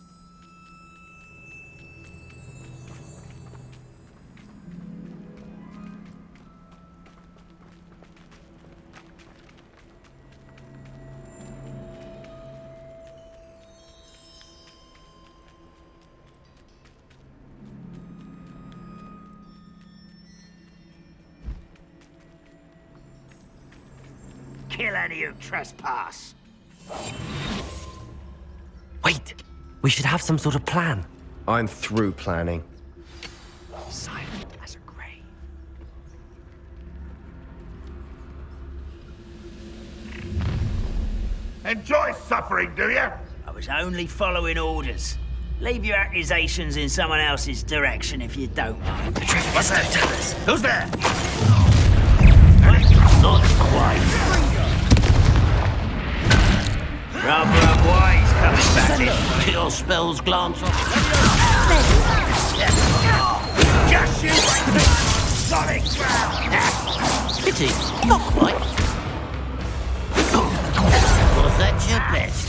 Kill any who trespass. Wait! We should have some sort of plan. I'm through planning. Silent as a grave. Enjoy suffering, do you? I was only following orders. Leave your accusations in someone else's direction if you don't mind. What's that? Who's there? Not quite. Rather unwise coming back this way. Your spells glance off. Just you wait. Solid ground. Pity, not quite. Was that your best?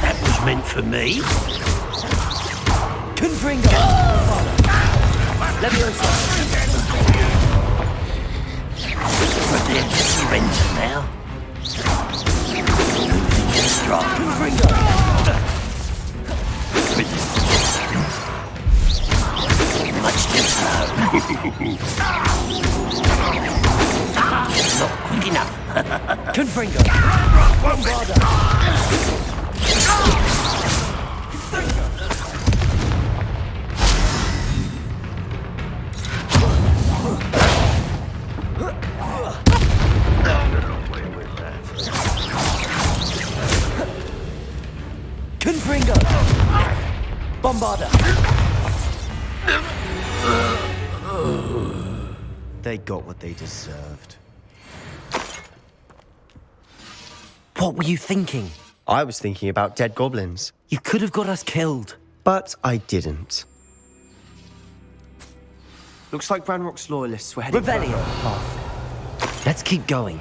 That was meant for me. Confringo! Let me But they're surrender now. You're strong. Much too slow. Not quick enough. Confringo! Confringo! Bombarda! They got what they deserved. What were you thinking? I was thinking about dead goblins. You could have got us killed. But I didn't. Looks like Ranrock's loyalists were heading for Revelio. our path. Let's keep going.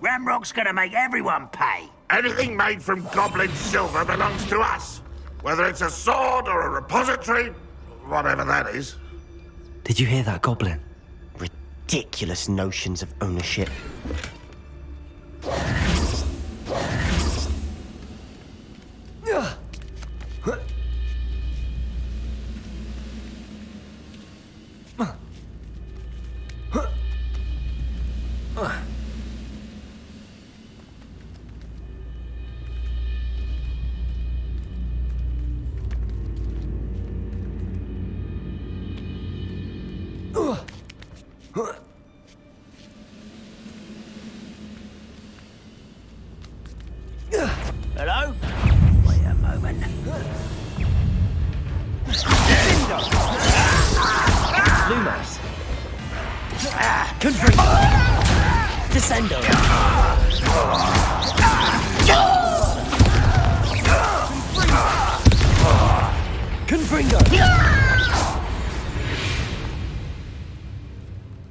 Ramrock's gonna make everyone pay. Anything made from goblin silver belongs to us. Whether it's a sword or a repository, whatever that is. Did you hear that, Goblin? Ridiculous notions of ownership. Hello? Wait a moment. Lumos. Confringo. Descendo. Confringo.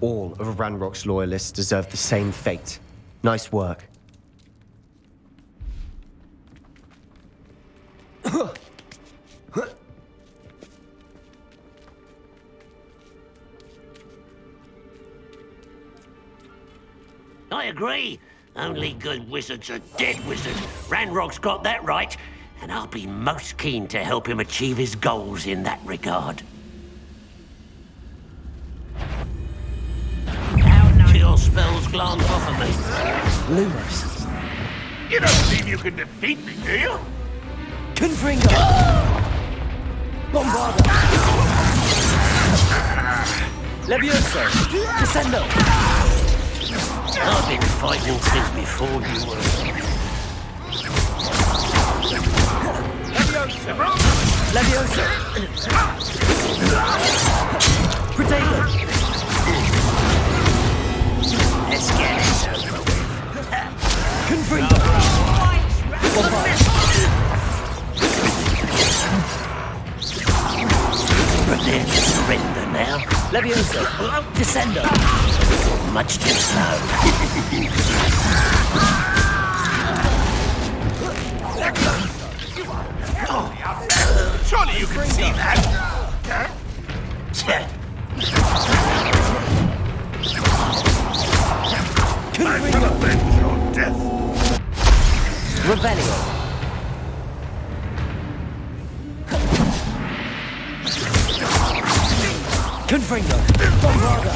All of Ranrock's loyalists deserve the same fate. Nice work. I agree. Only good wizards are dead wizards. Ranrock's got that right, and I'll be most keen to help him achieve his goals in that regard. Your spells glance off of me. Lumos. You don't believe you can defeat me, do you? Confringo! Bombarda! Levioso! Descendo! I've been fighting since before you were. Levioso! Protego! Let's get this over with. Confringo! Bombarda! Prepare to surrender now. Levioso! Descendo! Much too slow. Surely you can see that. I will avenge your death. Revelio! Confringo! Bombarda!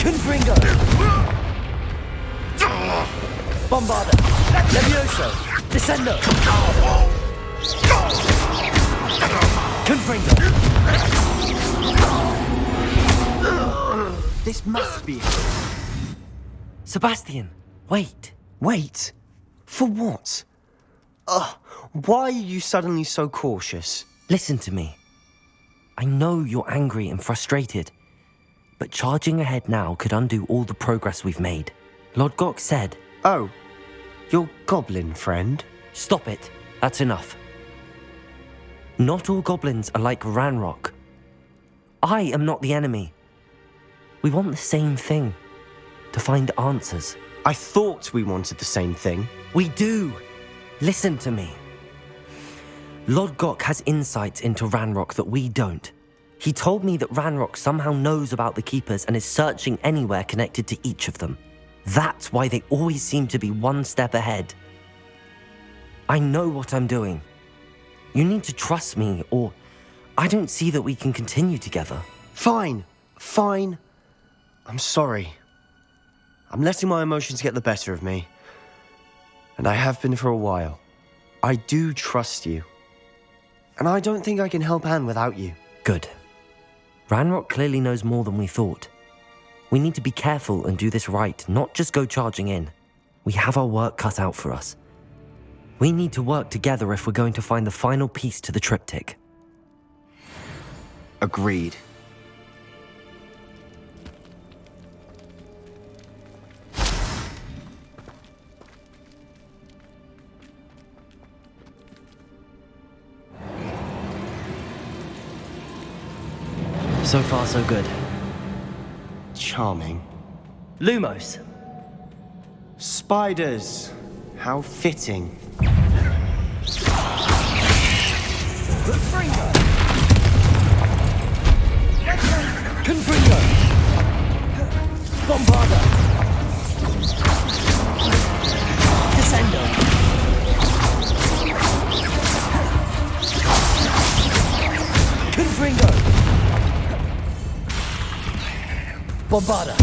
Confringo! Bombarda! Levioso! Descendo! Confringo! This must be it. Sebastian, wait. Wait? For what? Why are you suddenly so cautious? Listen to me. I know you're angry and frustrated, but charging ahead now could undo all the progress we've made. Lord Gok said... Oh, your goblin friend? Stop it. That's enough. Not all goblins are like Ranrock. I am not the enemy. We want the same thing. To find answers. I thought we wanted the same thing. We do. Listen to me. Lord Gok has insights into Ranrock that we don't. He told me that Ranrock somehow knows about the Keepers and is searching anywhere connected to each of them. That's why they always seem to be one step ahead. I know what I'm doing. You need to trust me, or I don't see that we can continue together. Fine. I'm sorry. I'm letting my emotions get the better of me. And I have been for a while. I do trust you. And I don't think I can help Anne without you. Good. Ranrock clearly knows more than we thought. We need to be careful and do this right, not just go charging in. We have our work cut out for us. We need to work together if we're going to find the final piece to the triptych. Agreed. So far, so good. Charming. Lumos. Spiders. How fitting. Confringo! Bombarda! Descendo! Confringo! Bombarda!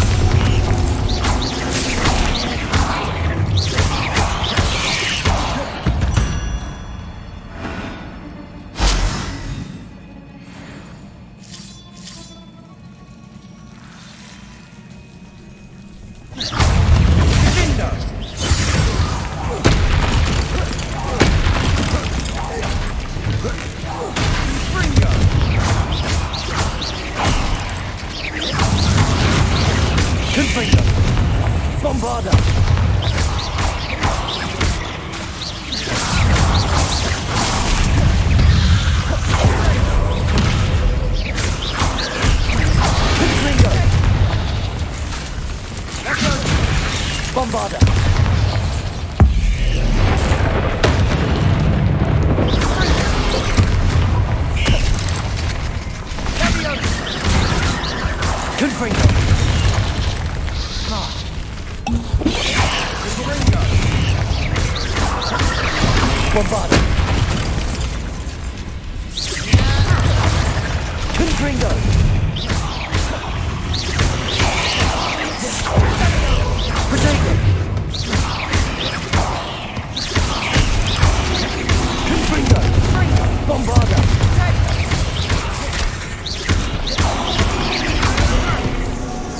Bombarda! Bombarda! Confringo! Bombarda! Confringo! Protego! Confringo! Bombarda!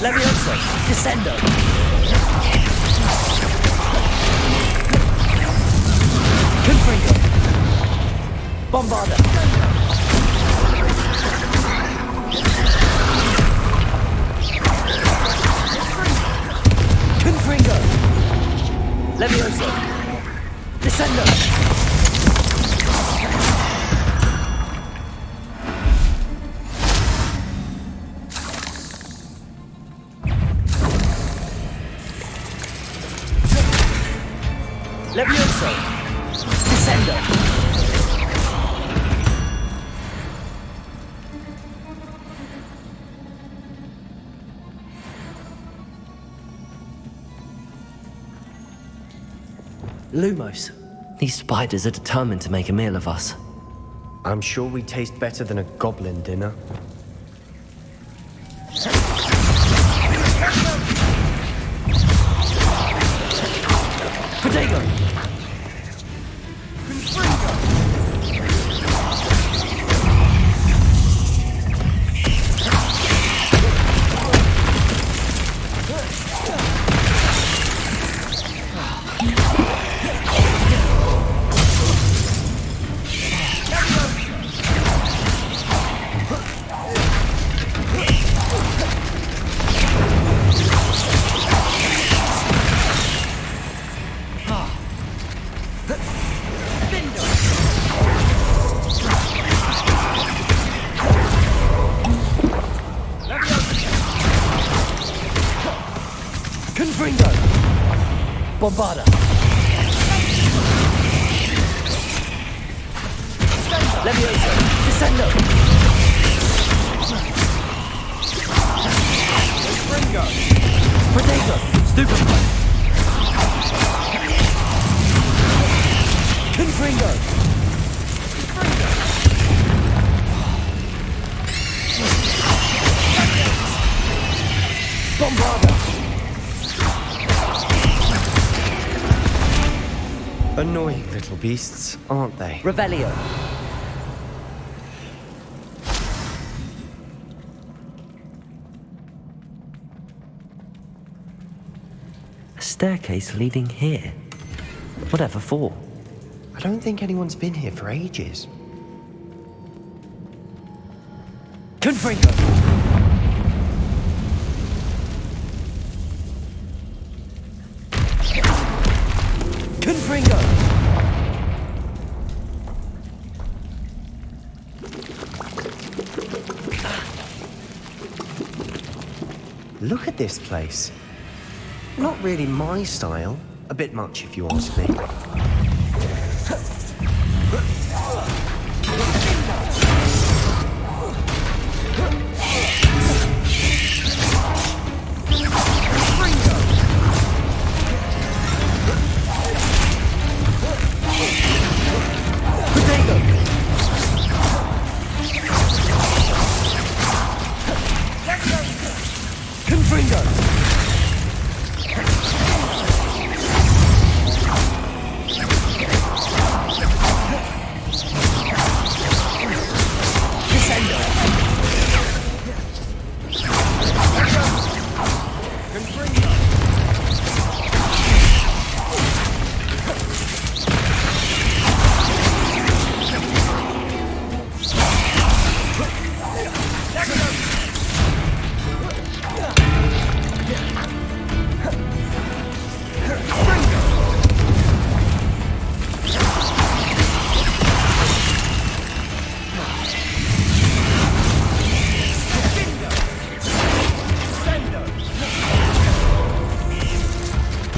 Levioso! Descendo! Confringo! Bombarda! Confringo! Levioso! Descendo! Levioso! Descendo! Lumos. These spiders are determined to make a meal of us. I'm sure we taste better than a goblin dinner. Protego! Confringo! Bombarda! Levioso! Descendo! Confringo! Protego! Stupefy! Confringo! Bombarda! Annoying little beasts, aren't they? Revelio. A staircase leading here. Whatever for? I don't think anyone's been here for ages. Confringo! Confringo! Look at this place. Not really my style. A bit much, if you ask me.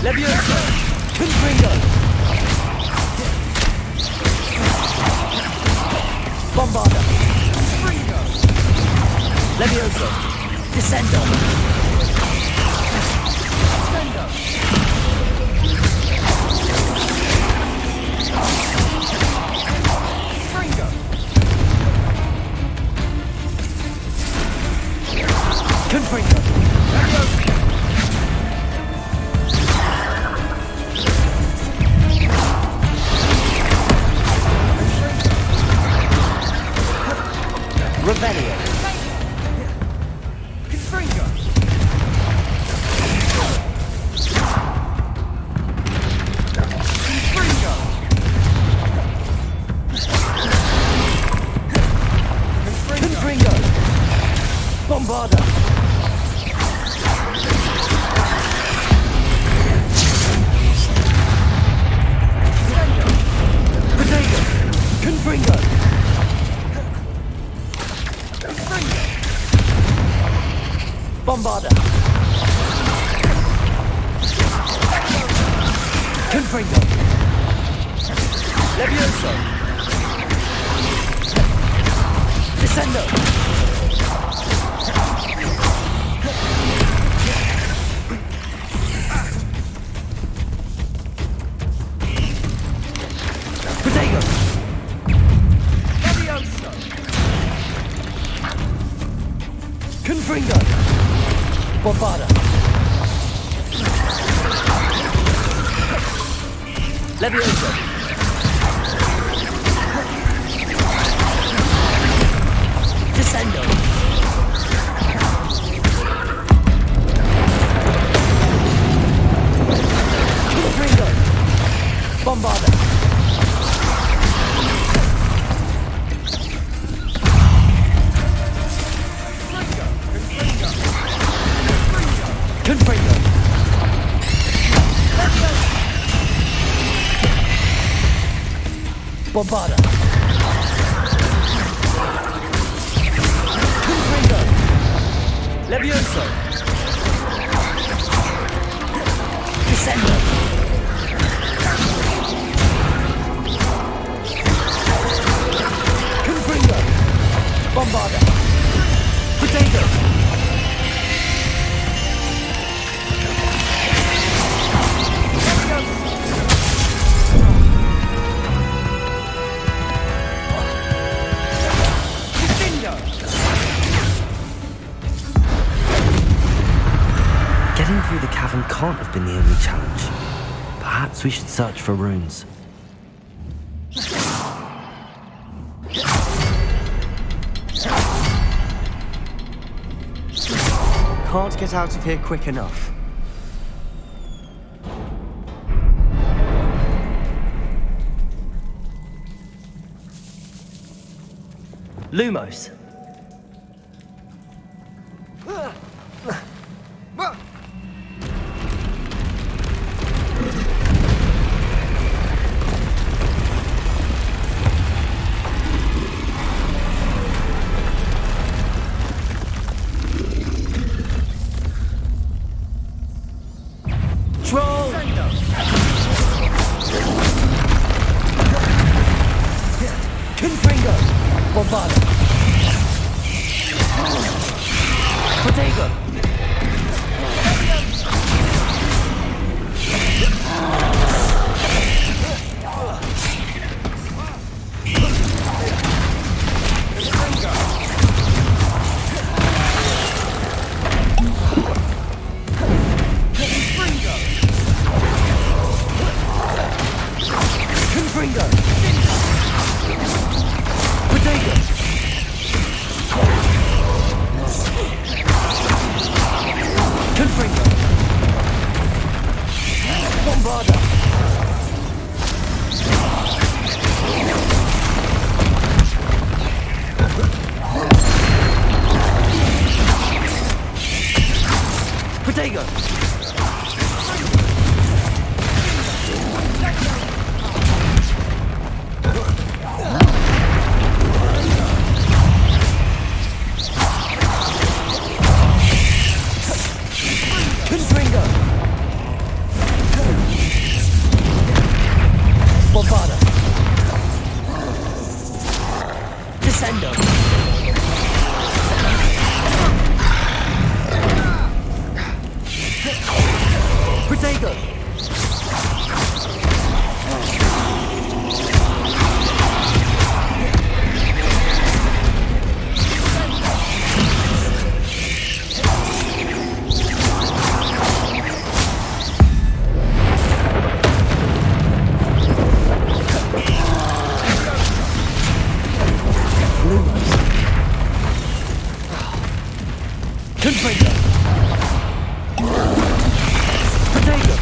Levioso! Confringo! Bombarda! Levioso! Descendo! Descendo! Confringo. Levioso. Descendo. Protego. Levioso. Confringo. Bombada. Levioso. Descendo. Confringo. Bombada. Confringo. Bombada. Confringo. Levioso. Descendo. Confringo. Bombada. Potato. Getting through the cavern can't have been the only challenge. Perhaps we should search for runes. Can't get out of here quick enough. Lumos. Troll! Confringo! Bombada! Protego! Confringo! Protego! Confringo! Bombada! Protego! Confringo! Bombada! Descendo! Protego! Confringo! Protego!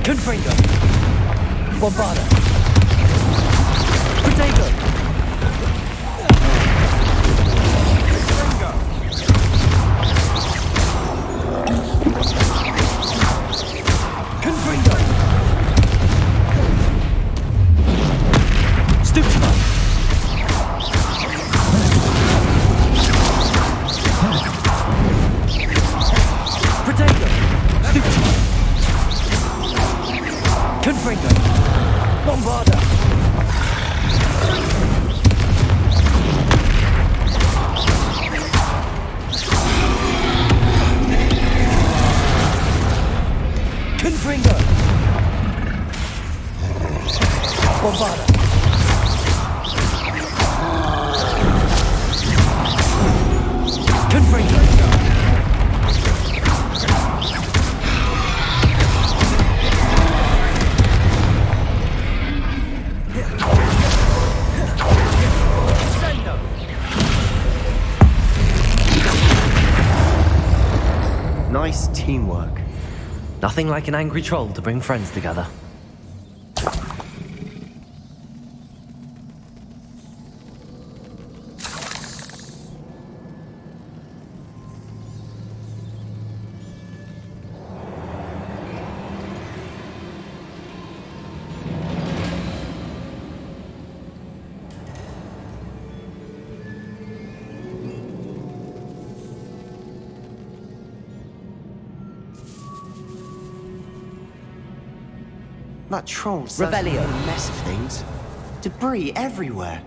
Confringo! Bombarda! Protego! Confringo! Stupefy! Protego! Stupefy! Confringo! Bombarda! Confringo! Bombarda! Confringo! Nice teamwork. Nothing like an angry troll to bring friends together. That troll sounds like Revelio. a mess of things. Debris everywhere.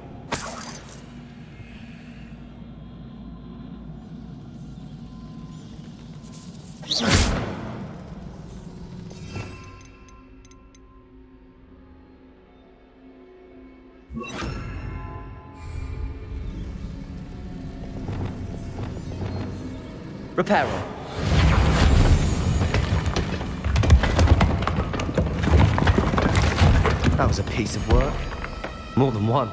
Reparo. That was a piece of work. More than one.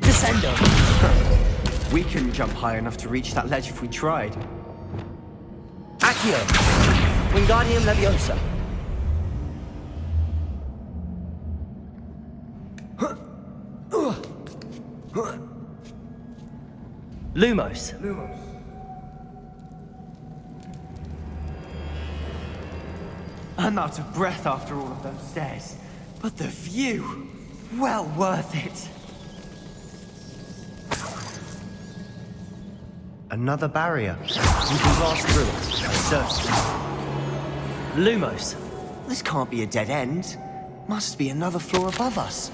Descendo! We couldn't jump high enough to reach that ledge if we tried. Accio! Wingardium Leviosa! Lumos! I'm out of breath after all of those stairs. But the view! Well worth it! Another barrier. We can blast through it. Certainly. Lumos! This can't be a dead end. Must be another floor above us.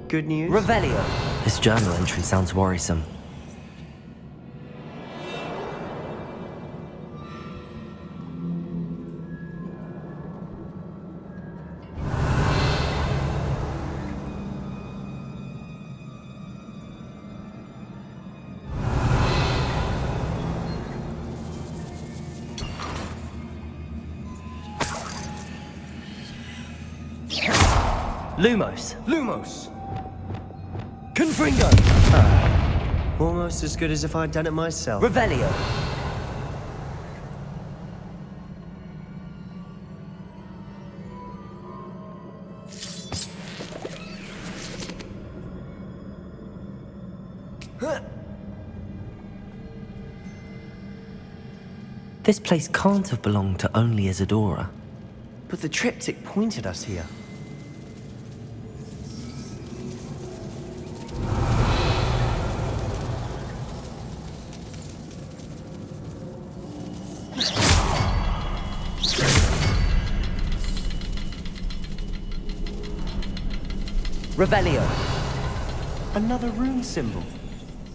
Good news? Revelio! This journal entry sounds worrisome. Lumos! Lumos! Confringo! Almost as good as if I'd done it myself. Revelio! This place can't have belonged to only Isadora. But the triptych pointed us here. Revelio! Another rune symbol.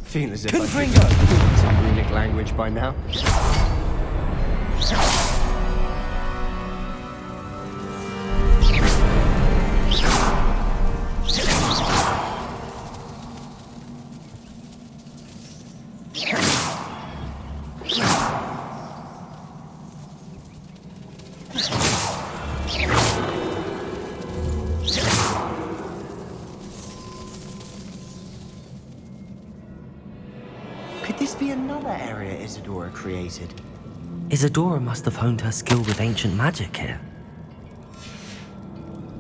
Feel as if Confringo! I could some runic language by now. be another area Isadora created. Isadora must have honed her skill with ancient magic here.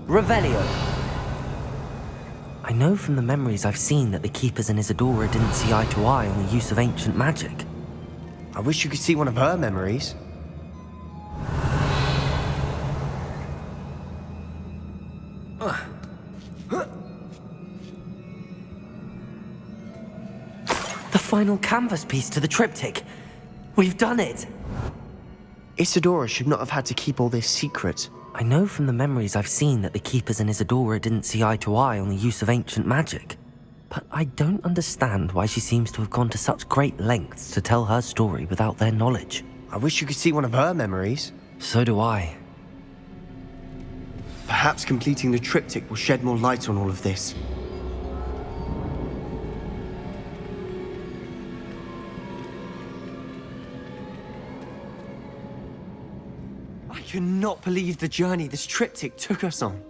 Revelio. I know from the memories I've seen that the Keepers and Isadora didn't see eye to eye on the use of ancient magic. I wish you could see one of her memories. The final canvas piece to the triptych. We've done it! Isadora should not have had to keep all this secret. I know from the memories I've seen that the Keepers and Isadora didn't see eye to eye on the use of ancient magic. But I don't understand why she seems to have gone to such great lengths to tell her story without their knowledge. I wish you could see one of her memories. So do I. Perhaps completing the triptych will shed more light on all of this. I cannot believe the journey this triptych took us on.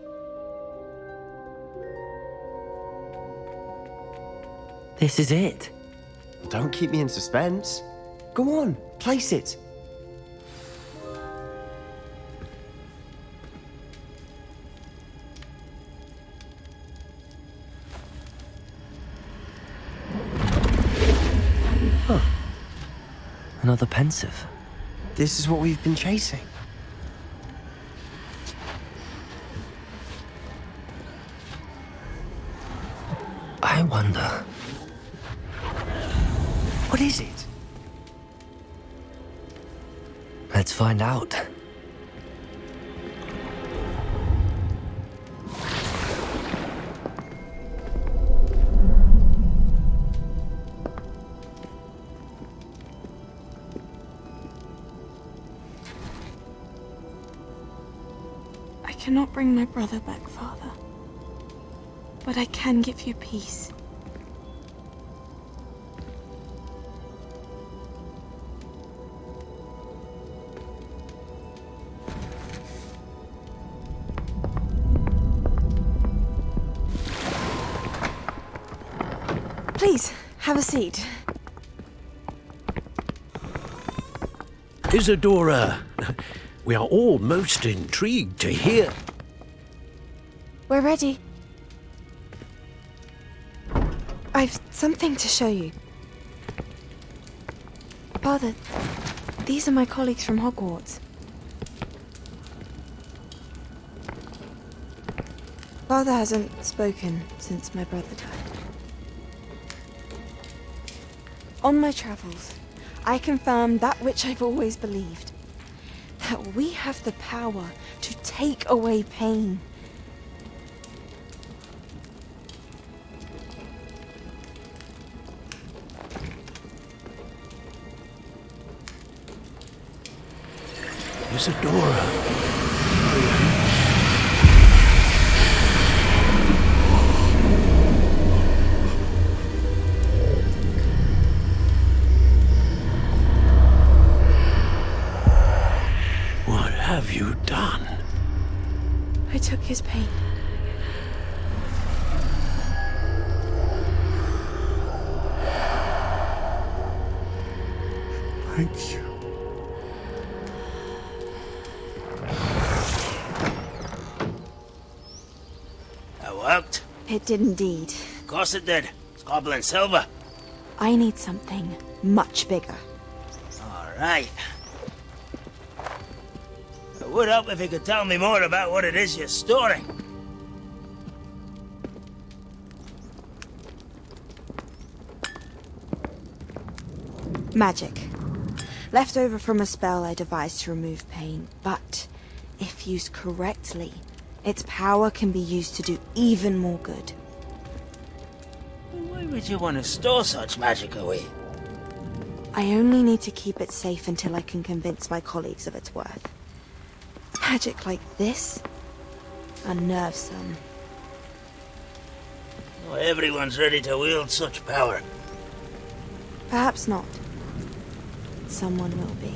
This is it. Don't keep me in suspense. Go on, place it. Huh. Another pensive. This is what we've been chasing. I wonder... What is it? Let's find out. I cannot bring my brother back, Father. But I can give you peace. Please, have a seat. Isadora, we are all most intrigued to hear. We're ready. I've something to show you. Father, these are my colleagues from Hogwarts. Father hasn't spoken since my brother died. On my travels, I confirmed that which I've always believed. That we have the power to take away pain. Isadora. What have you done? I took his pain. Thank you. That worked? It did indeed. Of course it did. It's goblin silver. I need something much bigger. All right. It would help if you could tell me more about what it is you're storing. Magic. Left over from a spell I devised to remove pain, but if used correctly, its power can be used to do even more good. Why would you want to store such magic away? I only need to keep it safe until I can convince my colleagues of its worth. Magic like this unnerves some. Not everyone's ready to wield such power. Perhaps not. Someone will be.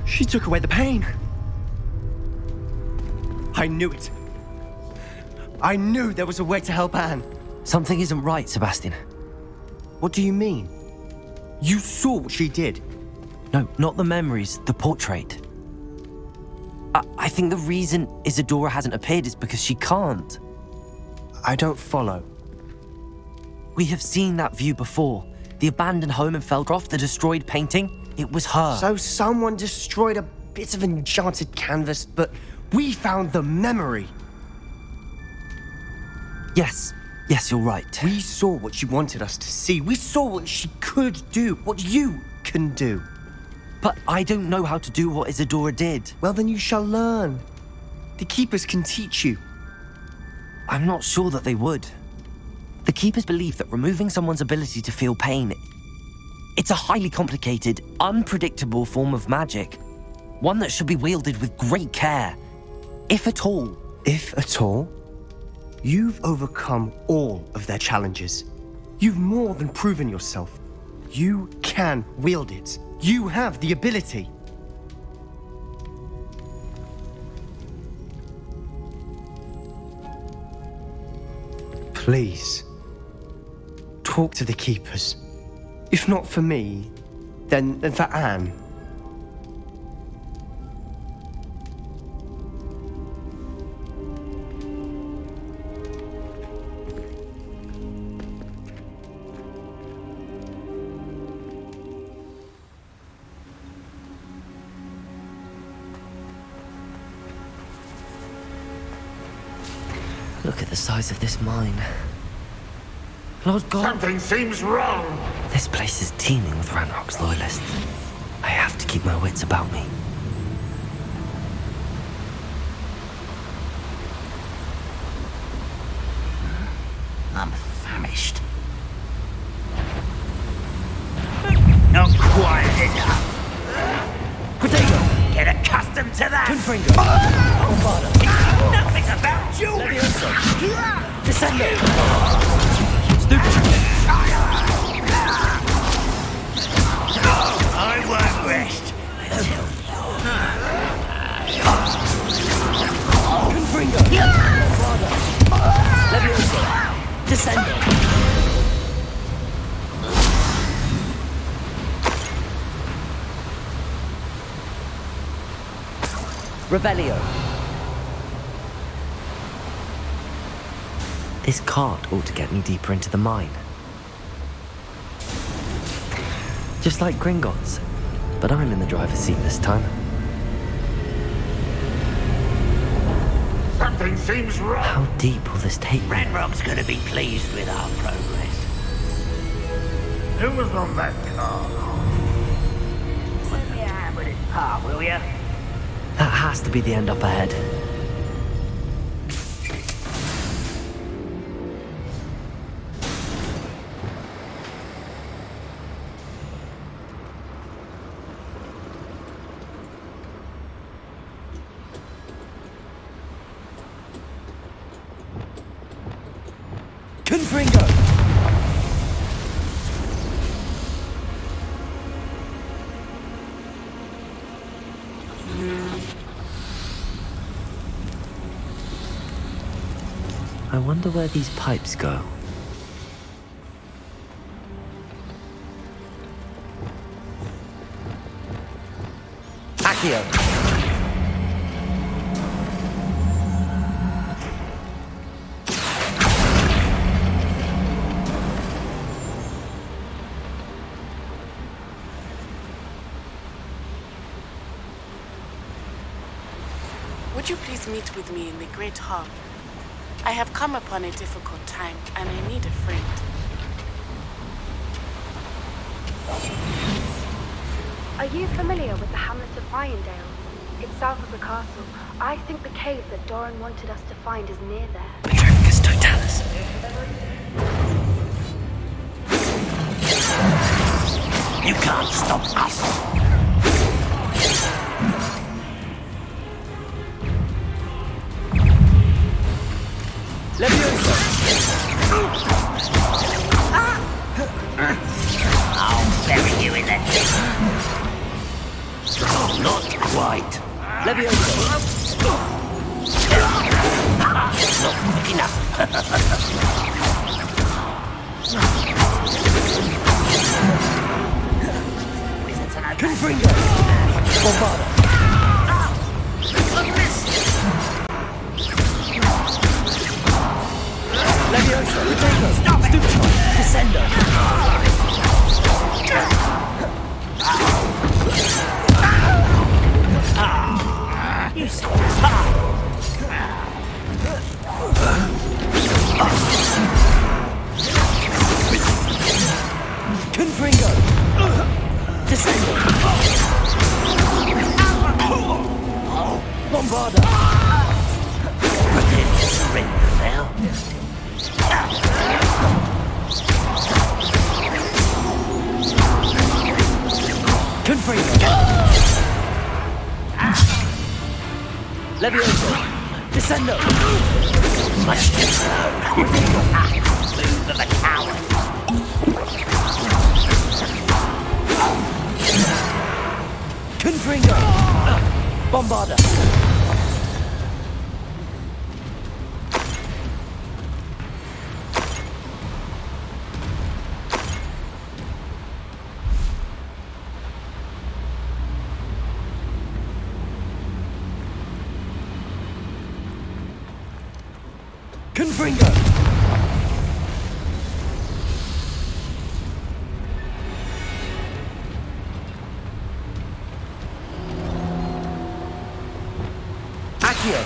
She took away the pain. I I knew it. I knew there was a way to help Anne. Something isn't right, Sebastian. What do you mean? You saw what she did. No, not the memories, the portrait. I think the reason Isadora hasn't appeared is because she can't. I don't follow. We have seen that view before. The abandoned home in Feldcroft, the destroyed painting, it was her. So someone destroyed a bit of enchanted canvas, but we found the memory. Yes, you're right. We saw what she wanted us to see. We saw what she could do, what you can do. But I don't know how to do what Isadora did. Well, then you shall learn. The Keepers can teach you. I'm not sure that they would. The Keepers believe that removing someone's ability to feel pain, it's a highly complicated, unpredictable form of magic. One that should be wielded with great care. If at all. If at all? You've overcome all of their challenges. You've more than proven yourself. You can wield it. You have the ability. Please, talk to the Keepers. If not for me, then for Anne. Look at the size of this mine. Lord God. Something seems wrong. This place is teeming with Ranrock's loyalists. I have to keep my wits about me. I'm famished. Not quiet enough. Potato! Get accustomed to that! Confringo! Nothing about jewelry! Descendo! Stupid! I won't rest until Confringo! Levioso! Descendo! Revelio. This cart ought to get me deeper into the mine. Just like Gringotts, but I'm in the driver's seat this time. Something seems wrong. How deep will this take me? Ranrock's gonna be pleased with our progress. Who was on that car? Put me a hand with his palm, will you? That has to be the end up ahead. Confringo! I wonder where these pipes go. Accio! Would you please meet with me in the Great Hall? I have come upon a difficult time, and I need a friend. Are you familiar with the hamlet of Irondale? It's south of the castle. I think the cave that Doran wanted us to find is near there. Petrificus totalis. You can't stop us. I'll bury you in that thing. Not quite. Levioso! Confringo! Bombarda! Leviosa! Potato! Stupefy! Descendo! You see, Confringo! Descendo! Bombarda! Prepare to surrender now. Confringo! Leviosa! Descendo! Much too slow. Move of a coward. Confringo! Bombarda! Confringo! Accio!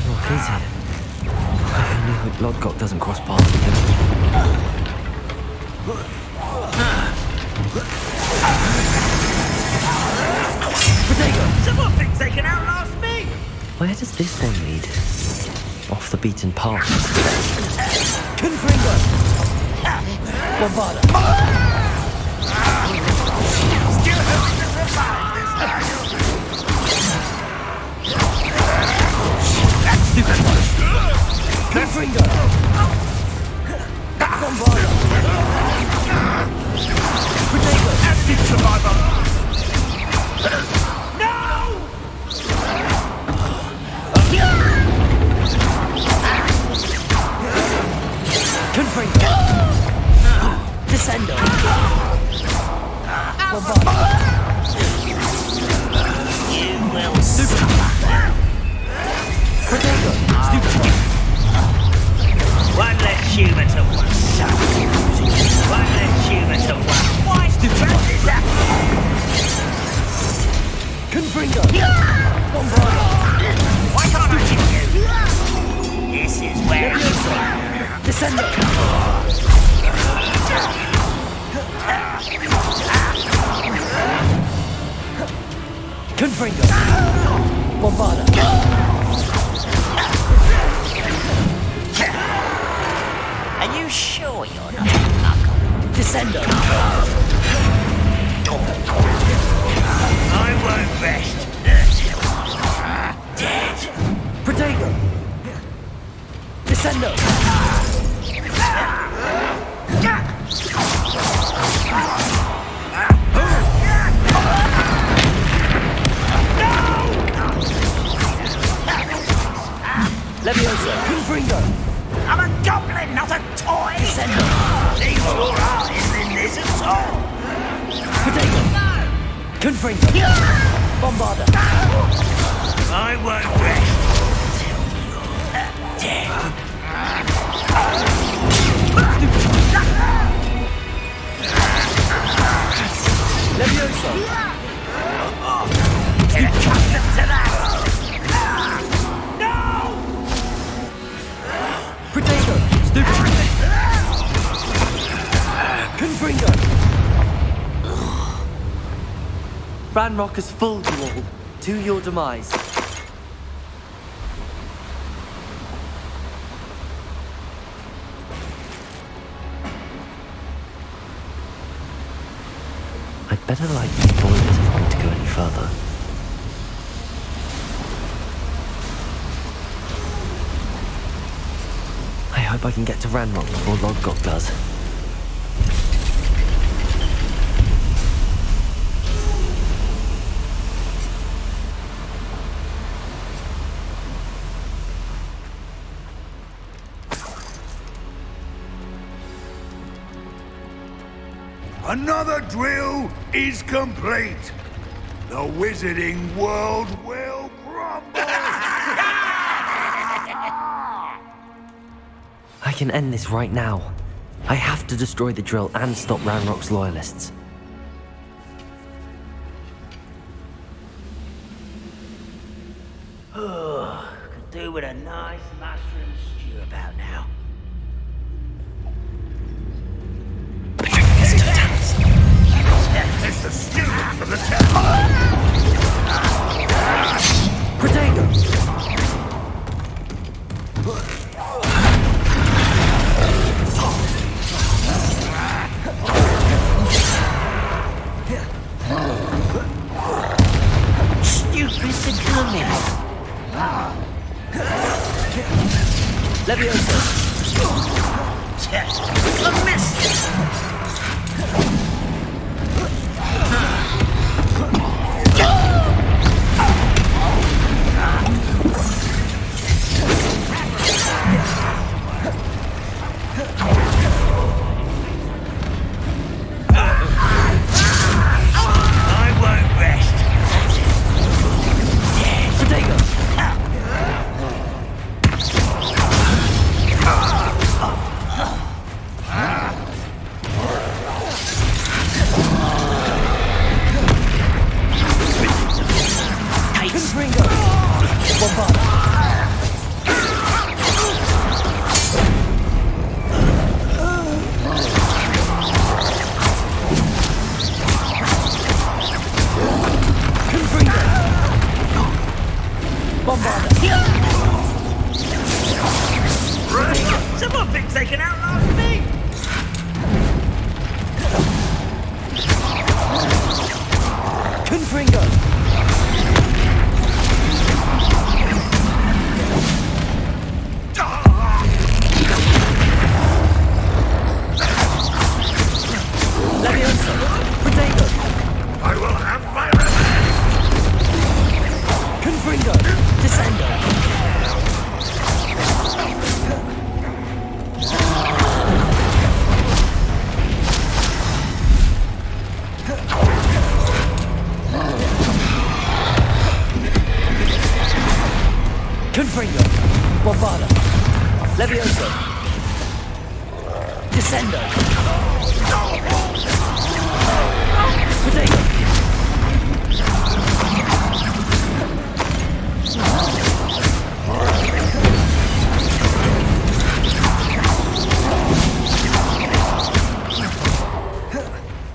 What is it? I only hope Lodgok doesn't cross paths with him. someone thinks they can outlast me! Where does this one lead? Off the beaten path. Confringo! Bombarda! Still hoping to survive this time. That's stupid. Confringo! Bombarda! Potato! Active survivor! No! Confringo! Descendo! Bombarda! You will suffer. Potato! Stupid! One less human to one. One less human to one. Why stupid is that? Confringo! Bombarda! Why can't I hit you? This is where Descendo! Confringo! Bombarda! Are you sure you're not a knuckle? Descendo! I won't rest. Dead. Protego! Descendo! Leviosa! Confringo! I'm a goblin, not a toy! Descendo! Leave your heart isn't in this at all! Protego! Confringo! Bombarda! I won't rest till you're dead. Leviosa! Get accustomed to that! Protego! Stupid! Confringo! Ranrock has fooled you all, to your demise. I'd better light these boilers if I want to go any further. I hope I can get to Ranrock before Lodgok does. Another drill is complete. The wizarding world will crumble. I can end this right now. I have to destroy the drill and stop Ranrock's loyalists. Oh, could do with a nice mushroom stew about now. It's the students of the town. Protego! Stupids are coming. Leviosa! A mess! Someone thinks they can outlast me! Confringo! Leviosa! Protego! I will have my revenge! Confringo! Descendo! Confringo! Bombarda! Leviosa! Descendo! Protego!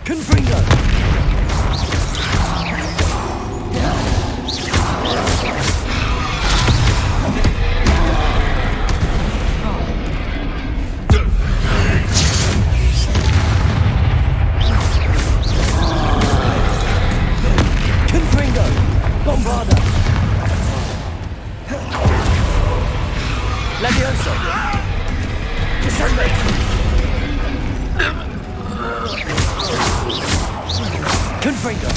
Confringo! Confringo! Bombarda! Leviosa! Descendo! Confringo!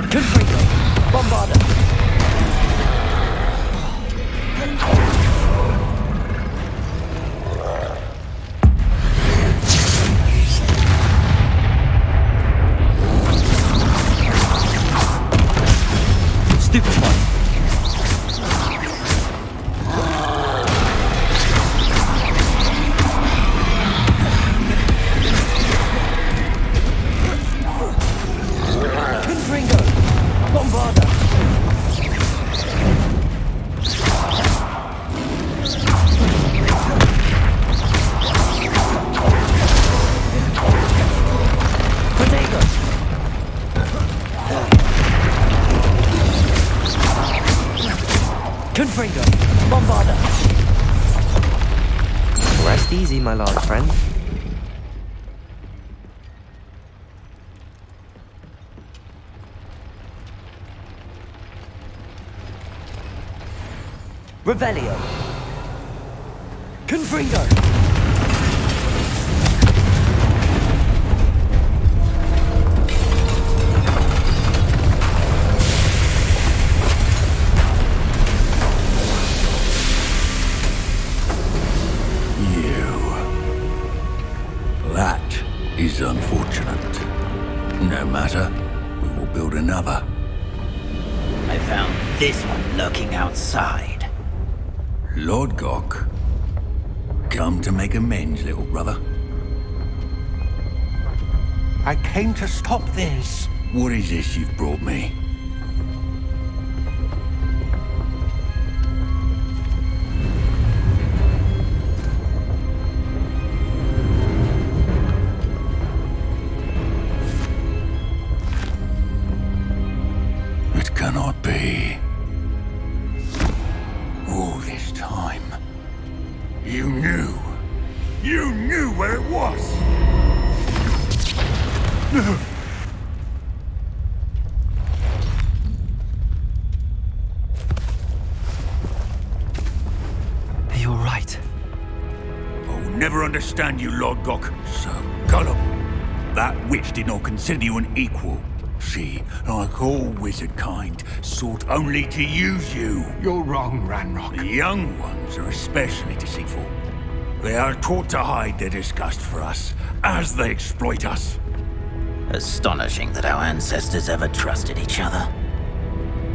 Confringo! Bombarda! Bombarder! Rest easy, my large friend. Revelio. Confringo. That is unfortunate. No matter, we will build another. I found this one lurking outside. Lord Gok, come to make amends, little brother. I came to stop this. What is this you've brought me? It cannot be. All this time, you knew where it was. No. You're right. I'll never understand you, Lord Gok. So gullible. That witch did not consider you an equal. She, like all wizard kind, sought only to use you. You're wrong, Ranrock. The young ones are especially deceitful. They are taught to hide their disgust for us, as they exploit us. Astonishing that our ancestors ever trusted each other.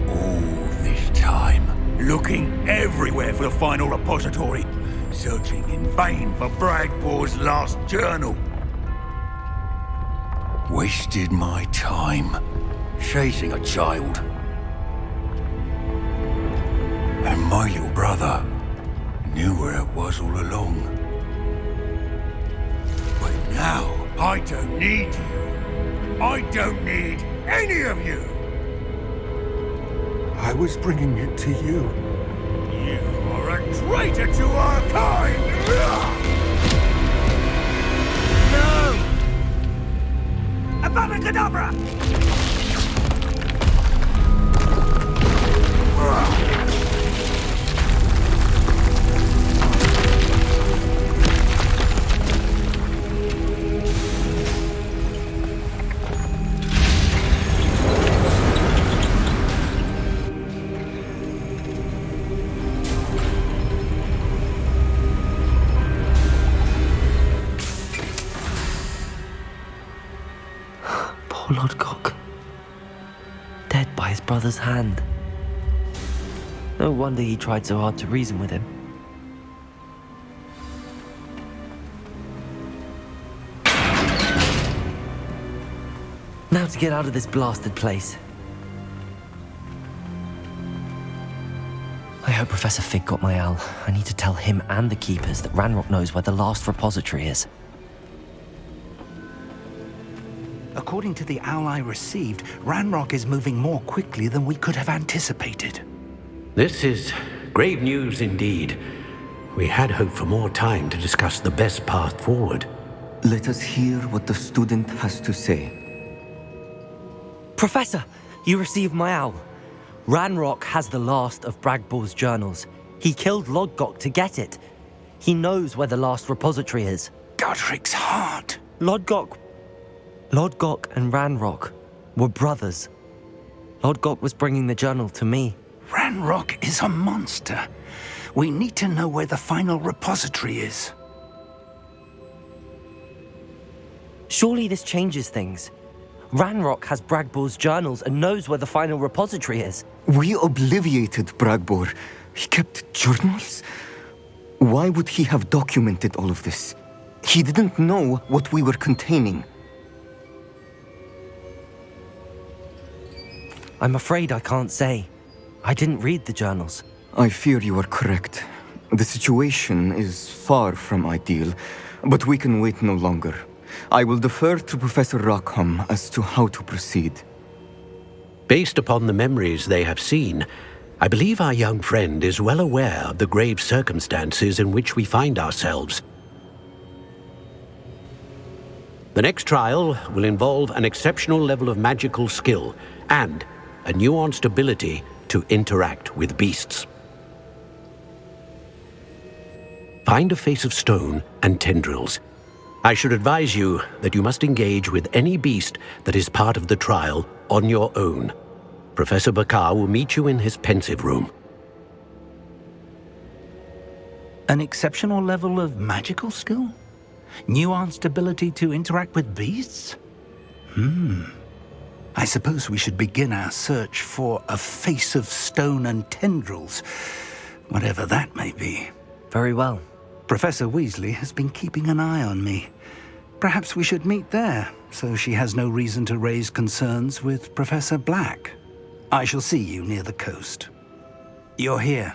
All this time, looking everywhere for the final repository, searching in vain for Bragbor's last journal. Wasted my time chasing a child. And my little brother knew where it was all along. But now, I don't need you. I don't need any of you. I was bringing it to you. You are a traitor to our kind! No! Avada Kedavra! Poor Lord Gok. Dead by his brother's hand. No wonder he tried so hard to reason with him. Now to get out of this blasted place. I hope Professor Fig got my owl. I need to tell him and the Keepers that Ranrock knows where the last repository is. According to the owl I received, Ranrock is moving more quickly than we could have anticipated. This is grave news indeed. We had hoped for more time to discuss the best path forward. Let us hear what the student has to say. Professor, you received my owl. Ranrock has the last of Bragbor's journals. He killed Lord Gok to get it. He knows where the last repository is. Godric's heart. Lord Gok and Ranrock were brothers. Lord Gok was bringing the journal to me. Ranrock is a monster. We need to know where the final repository is. Surely this changes things. Ranrock has Bragbor's journals and knows where the final repository is. We obliviated Bragbor. He kept journals? Why would he have documented all of this? He didn't know what we were containing. I'm afraid I can't say. I didn't read the journals. I fear you are correct. The situation is far from ideal, but we can wait no longer. I will defer to Professor Rockham as to how to proceed. Based upon the memories they have seen, I believe our young friend is well aware of the grave circumstances in which we find ourselves. The next trial will involve an exceptional level of magical skill and a nuanced ability to interact with beasts. Find a face of stone and tendrils. I should advise you that you must engage with any beast that is part of the trial on your own. Professor Bakar will meet you in his pensive room. An exceptional level of magical skill? Nuanced ability to interact with beasts? I suppose we should begin our search for a face of stone and tendrils, whatever that may be. Very well. Professor Weasley has been keeping an eye on me. Perhaps we should meet there, so she has no reason to raise concerns with Professor Black. I shall see you near the coast. You're here.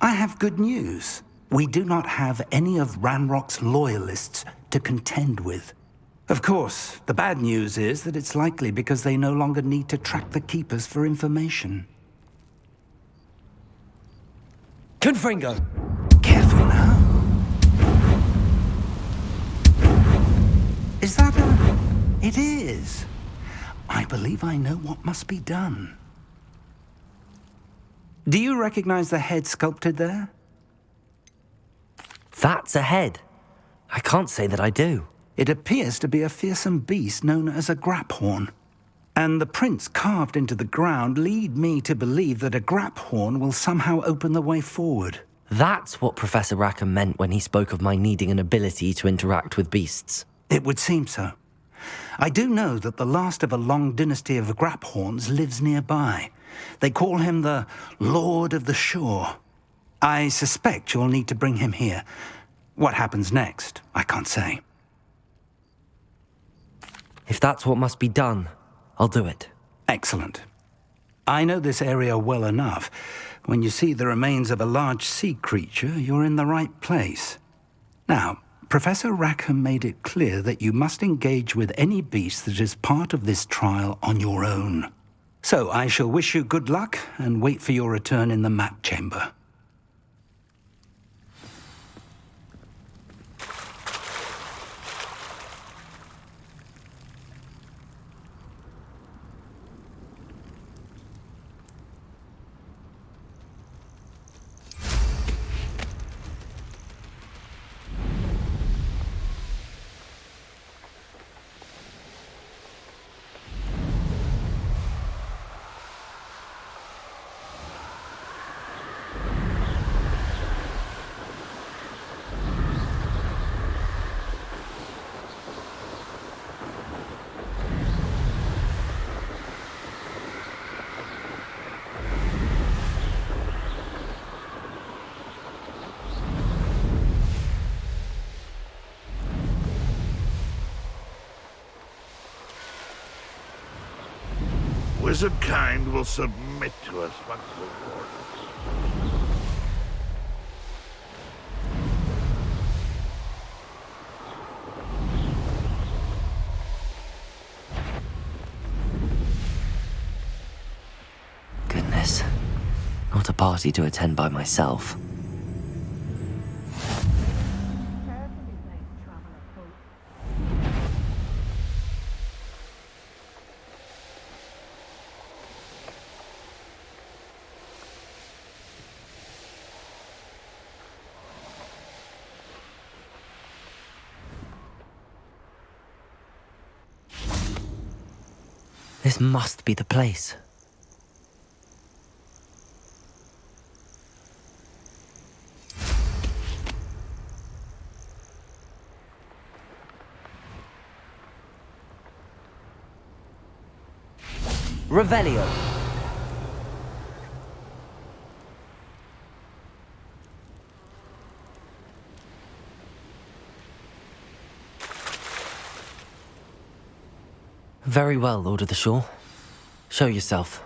I have good news. We do not have any of Ranrock's loyalists to contend with. Of course, the bad news is that it's likely because they no longer need to track the Keepers for information. Confringo! Careful now. Is that a... It is. I believe I know what must be done. Do you recognize the head sculpted there? That's a head. I can't say that I do. It appears to be a fearsome beast known as a graphorn. And the prints carved into the ground lead me to believe that a graphorn will somehow open the way forward. That's what Professor Rackham meant when he spoke of my needing an ability to interact with beasts. It would seem so. I do know that the last of a long dynasty of graphorns lives nearby. They call him the Lord of the Shore. I suspect you'll need to bring him here. What happens next, I can't say. If that's what must be done, I'll do it. Excellent. I know this area well enough. When you see the remains of a large sea creature, you're in the right place. Now, Professor Rackham made it clear that you must engage with any beast that is part of this trial on your own. So I shall wish you good luck and wait for your return in the map chamber. Wizard kind will submit to us once more. Goodness. Not a party to attend by myself. This must be the place. Revelio. Very well, Lord of the Shore. Show yourself.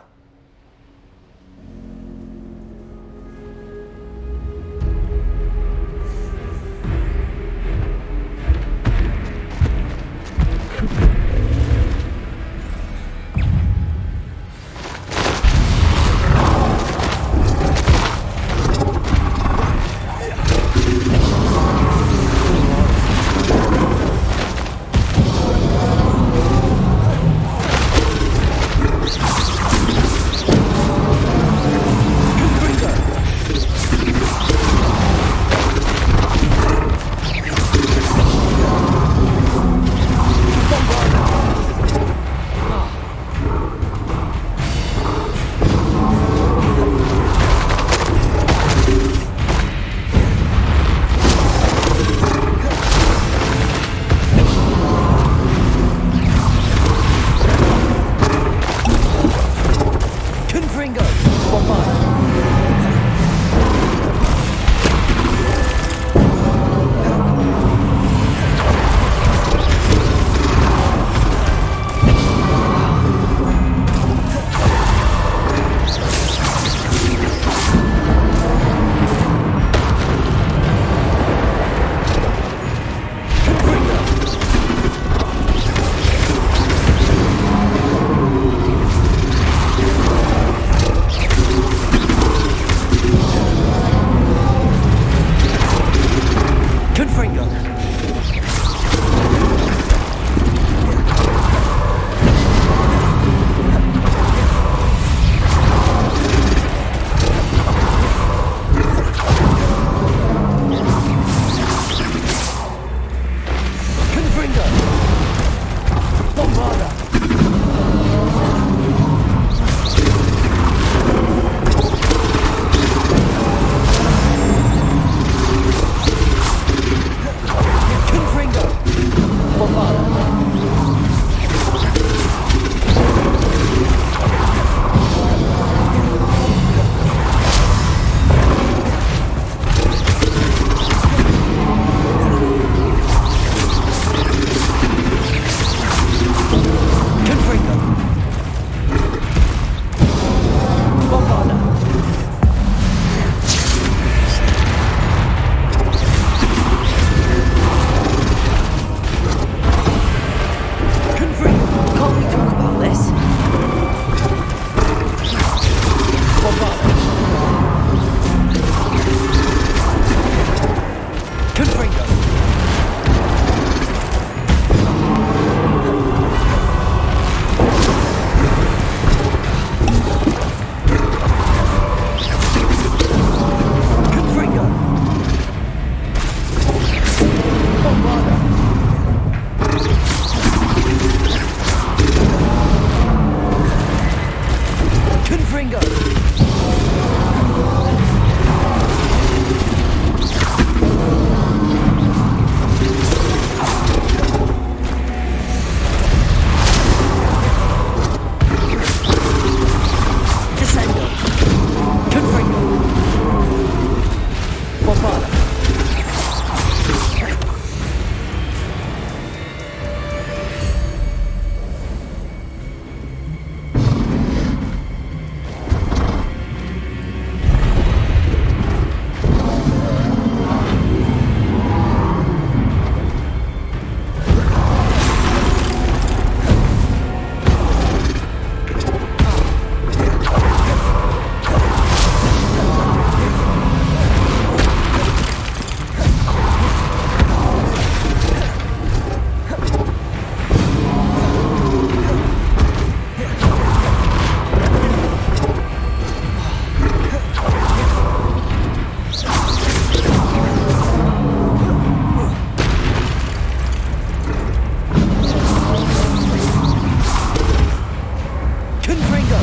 Confringo!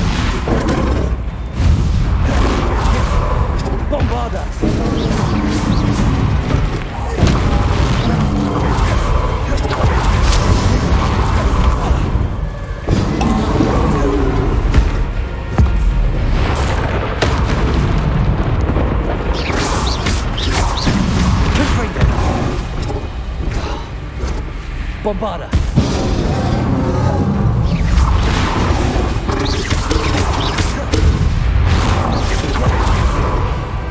Bombarda! Bombarda!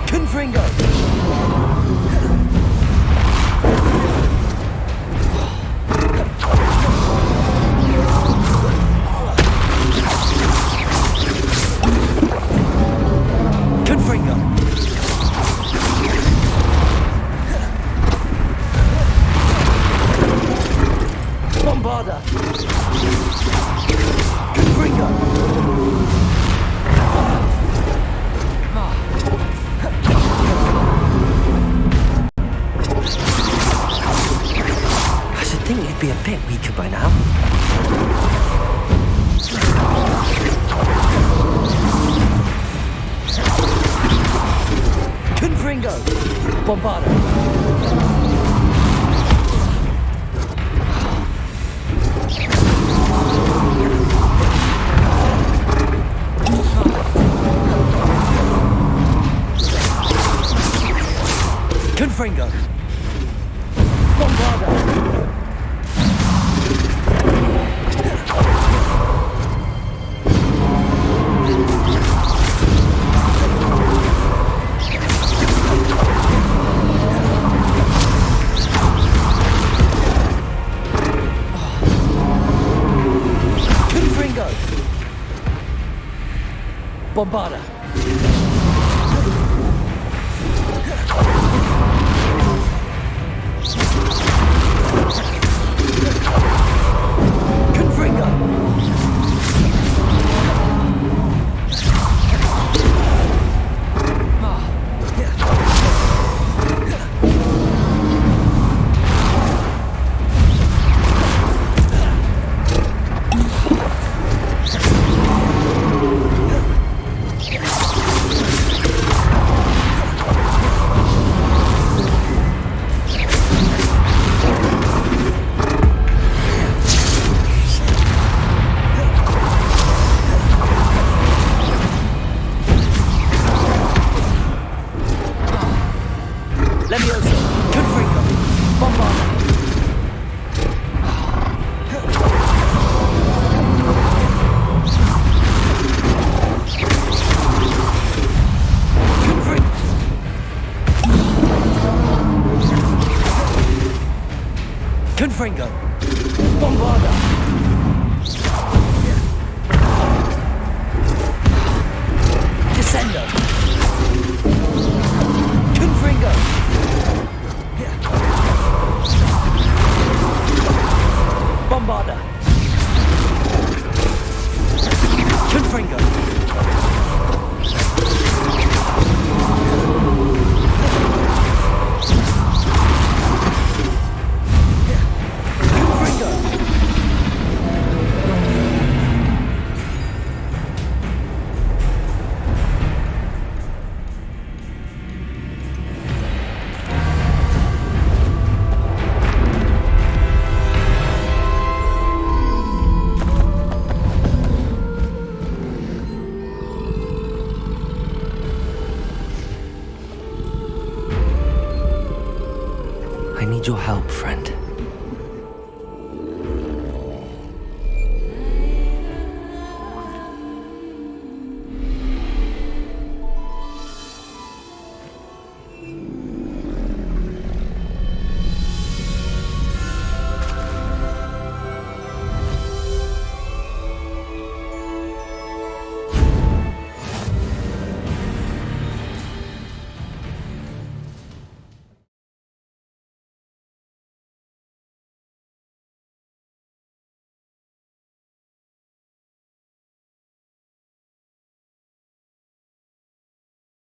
Confringo! Confringo! Bombarda! Confringo! I should think you'd be a bit weaker by now. Confringo! Bombarda! Confringo! Bombarda! Confringo! Bombarda! Confringo! Levioso! Confringo! Bombarda! Confringo! Bombarda! Descendo! Confringo! Bombarda! Confringo! I need your help, friend.